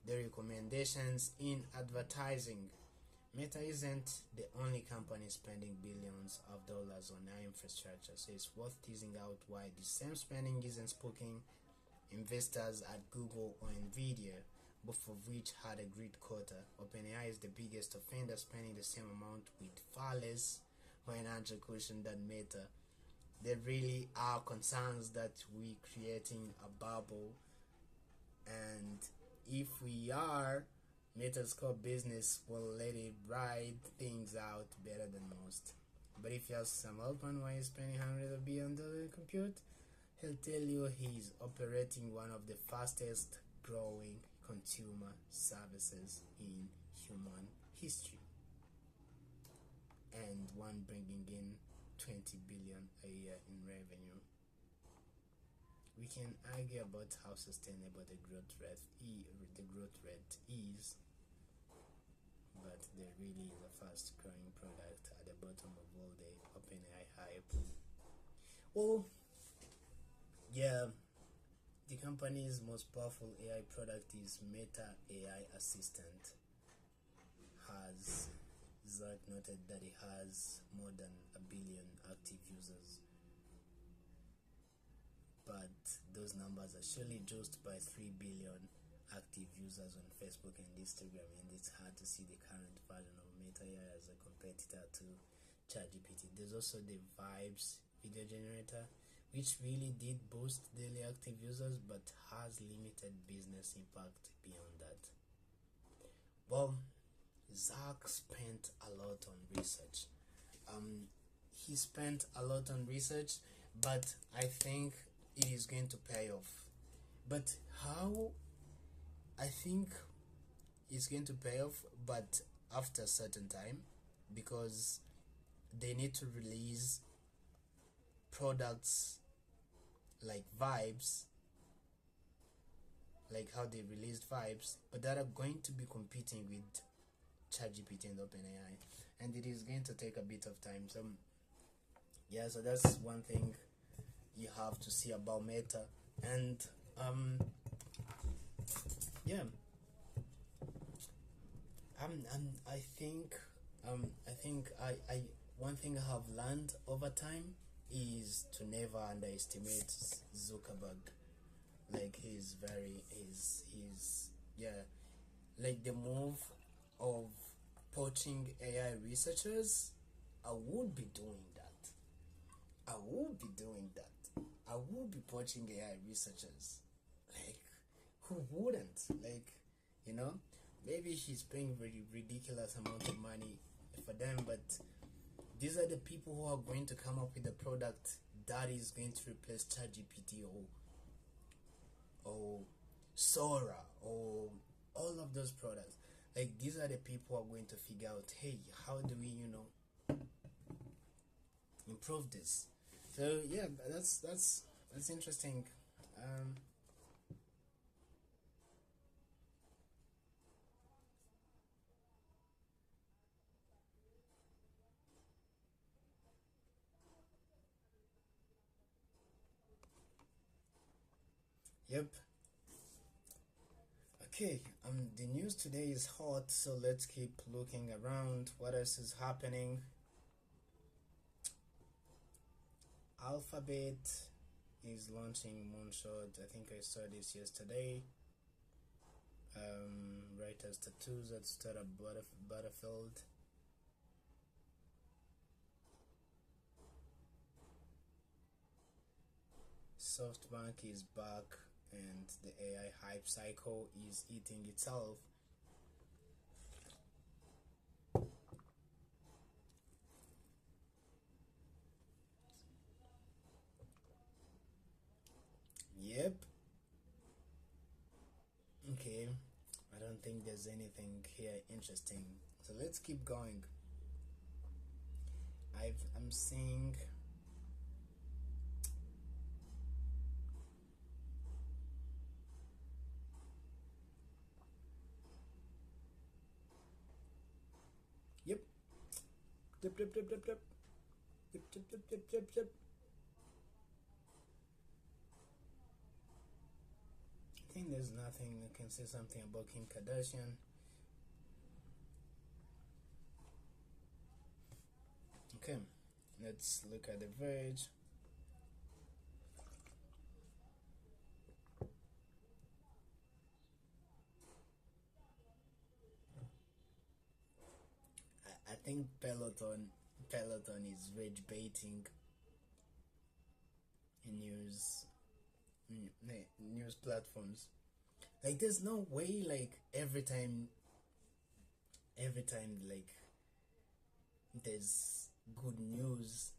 the recommendations in advertising. Meta isn't the only company spending billions of dollars on AI infrastructure, so it's worth teasing out why the same spending isn't spooking investors at Google or Nvidia, both of which had a great quarter. OpenAI is the biggest offender, spending the same amount with far less financial cushion than Meta. There really are concerns that we're creating a bubble, and if we are, Meta's core business will let it ride things out better than most. But if you ask Sam Altman why he's spending hundreds of billions on compute, he'll tell you he's operating one of the fastest growing consumer services in human history, and one bringing in 20 billion a year in revenue. We can argue about how sustainable the growth rate is, but there really is a fast growing product at the bottom of all the OpenAI hype. Well, yeah, the company's most powerful AI product is Meta AI Assistant, as Zach noted that it has more than 1 billion active users, but those numbers are surely just by 3 billion active users on Facebook and Instagram, and it's hard to see the current version of Meta AI as a competitor to ChatGPT. There's also the Vibes video generator, which really did boost daily active users but has limited business impact beyond that. Well, Zach spent a lot on research. He spent a lot on research, but I think it is going to pay off. But how? I think it's going to pay off, but after a certain time, because they need to release products like Vibes, like how they released Vibes, but that are going to be competing with ChatGPT and OpenAI, and it is going to take a bit of time. So yeah, so that's one thing you have to see about Meta. And yeah, I think I one thing I have learned over time is to never underestimate Zuckerberg. Like he's yeah, like the move of poaching AI researchers, I would be doing that. I would be doing that. I would be poaching AI researchers. Like, who wouldn't? Like, you know, maybe he's paying very ridiculous amount of money for them, but these are the people who are going to come up with a product that is going to replace ChatGPT or Sora or all of those products. Like, these are the people who are going to figure out, hey, how do we, improve this? So yeah, that's interesting. Yep. Okay, the news today is hot, so let's keep looking around. What else is happening? Alphabet is launching Moonshot. I think I saw this yesterday. Writers tattoos at Startup Battlefield. SoftBank is back, and the AI hype cycle is eating itself. Yep. Okay, I don't think there's anything here interesting, so let's keep going. I'm seeing yep. Yep, yep, yep, yep, yep. Yep, yep, yep, yep, yep, yep. I think there's nothing. I can say something about Kim Kardashian. Okay, let's look at The Verge. I think Peloton is rage baiting in news platforms. Like, there's no way, like, every time like there's good news,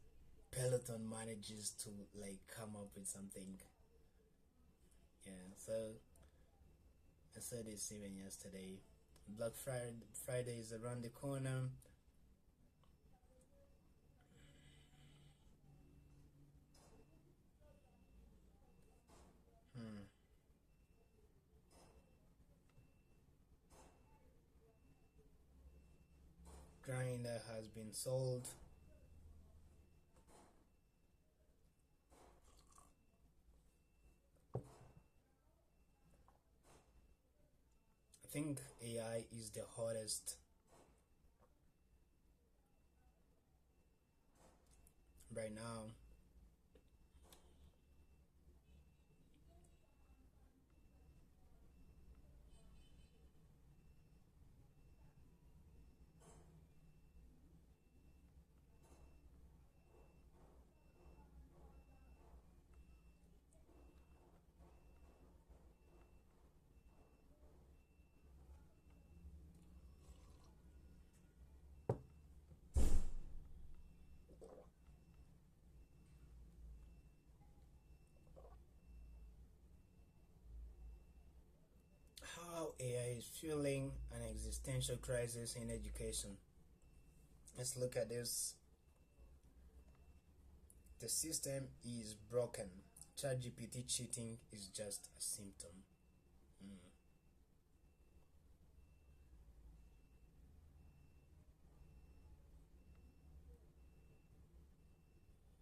Peloton manages to like come up with something. Yeah, so I saw this even yesterday. Black Friday is around the corner. Grindr has been sold. I think AI is the hottest right now. How AI is fueling an existential crisis in education. Let's look at this. The system is broken. ChatGPT cheating is just a symptom. Mm.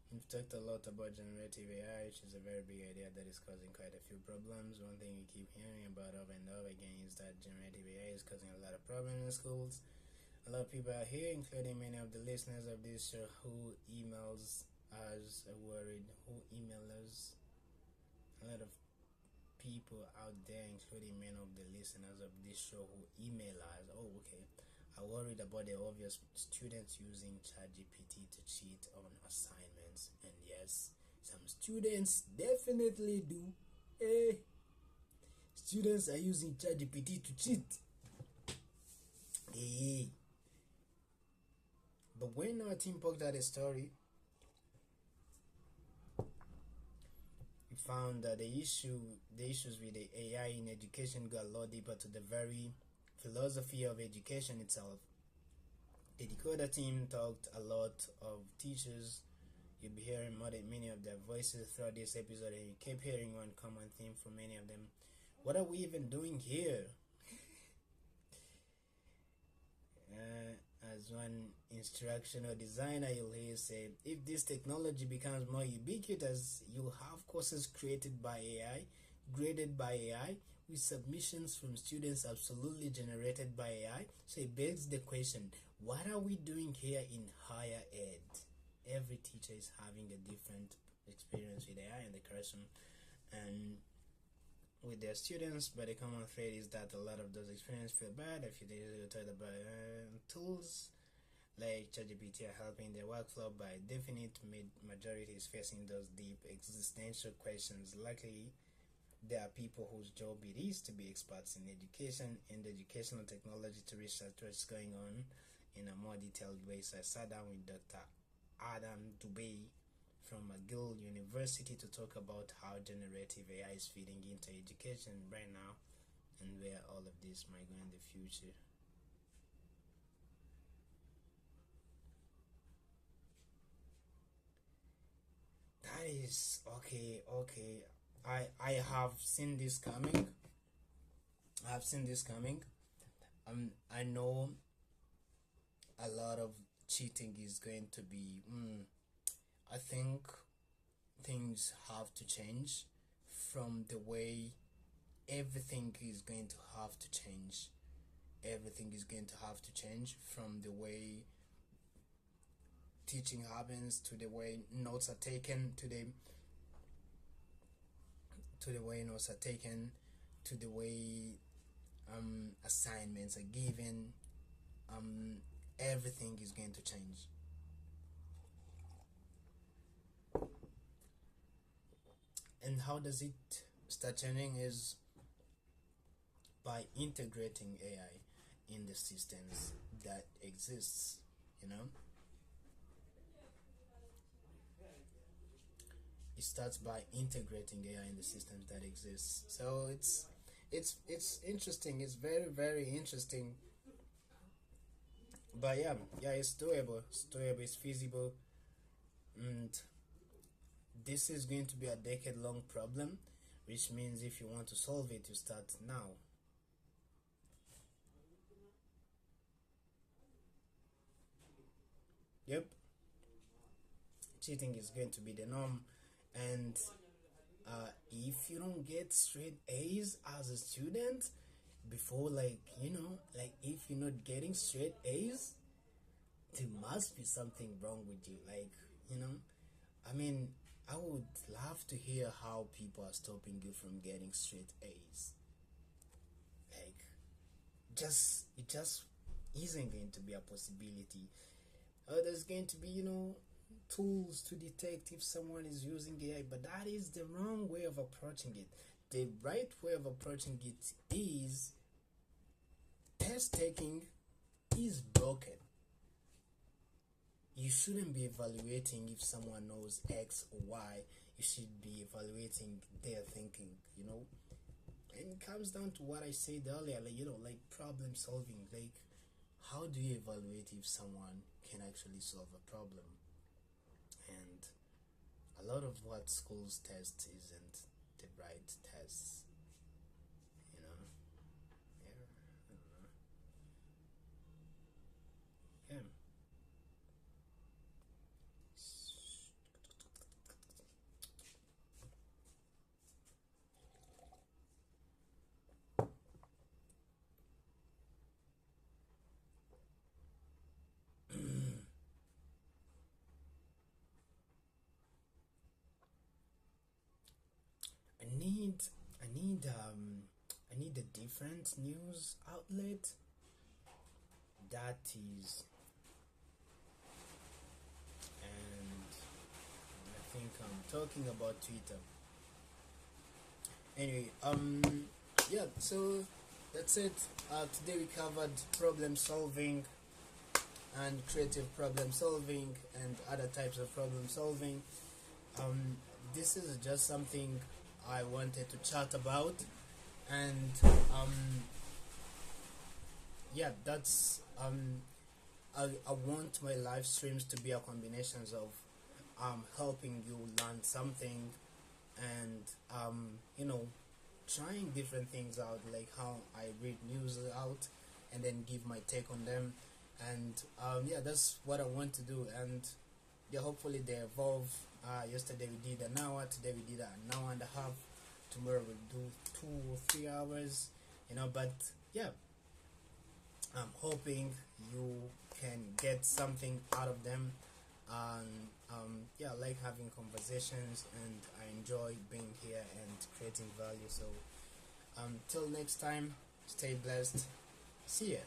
We've talked a lot about generative AI, which is a very big idea that is causing quite a few problems. One thing we keep hearing about over and over again is that generative AI is causing a lot of problems in schools. A lot of people are here, including many of the listeners of this show, who emails us worried, who email us. A lot of people out there, including many of the listeners of this show, who email us. Oh, okay. Are worried about the obvious students using ChatGPT to cheat on assignments, and yes, some students definitely do. Hey, students are using ChatGPT to cheat. Hey, but when our team poked at a story, we found that the issues with the AI in education go a lot deeper to the very philosophy of education itself. The Decoder team talked a lot of teachers. You'll be hearing many of their voices throughout this episode, and you kept hearing one common theme from many of them. What are we even doing here? As one instructional designer, you'll hear say, if this technology becomes more ubiquitous, you'll have courses created by AI, graded by AI, with submissions from students absolutely generated by AI. So it begs the question, what are we doing here in higher ed? Every teacher is having a different experience with AI in the classroom and with their students, but the common thread is that a lot of those experiences feel bad. If you talk about tools like ChatGPT are helping their workflow, by definite majority is facing those deep existential questions. Luckily, there are people whose job it is to be experts in education and educational technology to research what's going on in a more detailed way. So I sat down with Dr. Adam Dubey from McGill University to talk about how generative AI is feeding into education right now and where all of this might go in the future. That is okay. I have seen this coming. I have seen this coming. I know a lot of cheating is going to be. I think things have to change from the way everything is going to have to change. Everything is going to have to change from the way teaching happens to the way notes are taken to the way notes are taken to the way assignments are given. Everything is going to change. And how does it start changing is by integrating AI in the systems that exists, you know. It starts by integrating AI in the systems that exist. So it's interesting. It's very interesting. But yeah, it's doable. It's doable. It's feasible, and this is going to be a decade-long problem, which means if you want to solve it, you start now. Yep, cheating is going to be the norm, and if you don't get straight A's as a student before, like if you're not getting straight A's, there must be something wrong with you. Like, I mean, I would love to hear how people are stopping you from getting straight A's. Like, it just isn't going to be a possibility. There's going to be, tools to detect if someone is using AI, but that is the wrong way of approaching it. The right way of approaching it is test taking is broken. You shouldn't be evaluating if someone knows X or Y. You should be evaluating their thinking, And it comes down to what I said earlier, like problem solving. Like, how do you evaluate if someone can actually solve a problem? And a lot of what schools test isn't the right test, you know. Yeah, I don't know. Yeah. I need I need I need a different news outlet that is, and I think I'm talking about Twitter. Anyway, yeah, so that's it. Today we covered problem solving and creative problem solving and other types of problem solving. Um, this is just something I wanted to chat about, and um, yeah, that's I want my live streams to be a combinations of helping you learn something and trying different things out, like how I read news out and then give my take on them, and yeah, that's what I want to do. And yeah, hopefully they evolve. Yesterday we did an hour, today we did an hour and a half, tomorrow we'll do 2 or 3 hours, but yeah, I'm hoping you can get something out of them. And yeah, I like having conversations, and I enjoy being here and creating value. So till next time, stay blessed. See ya.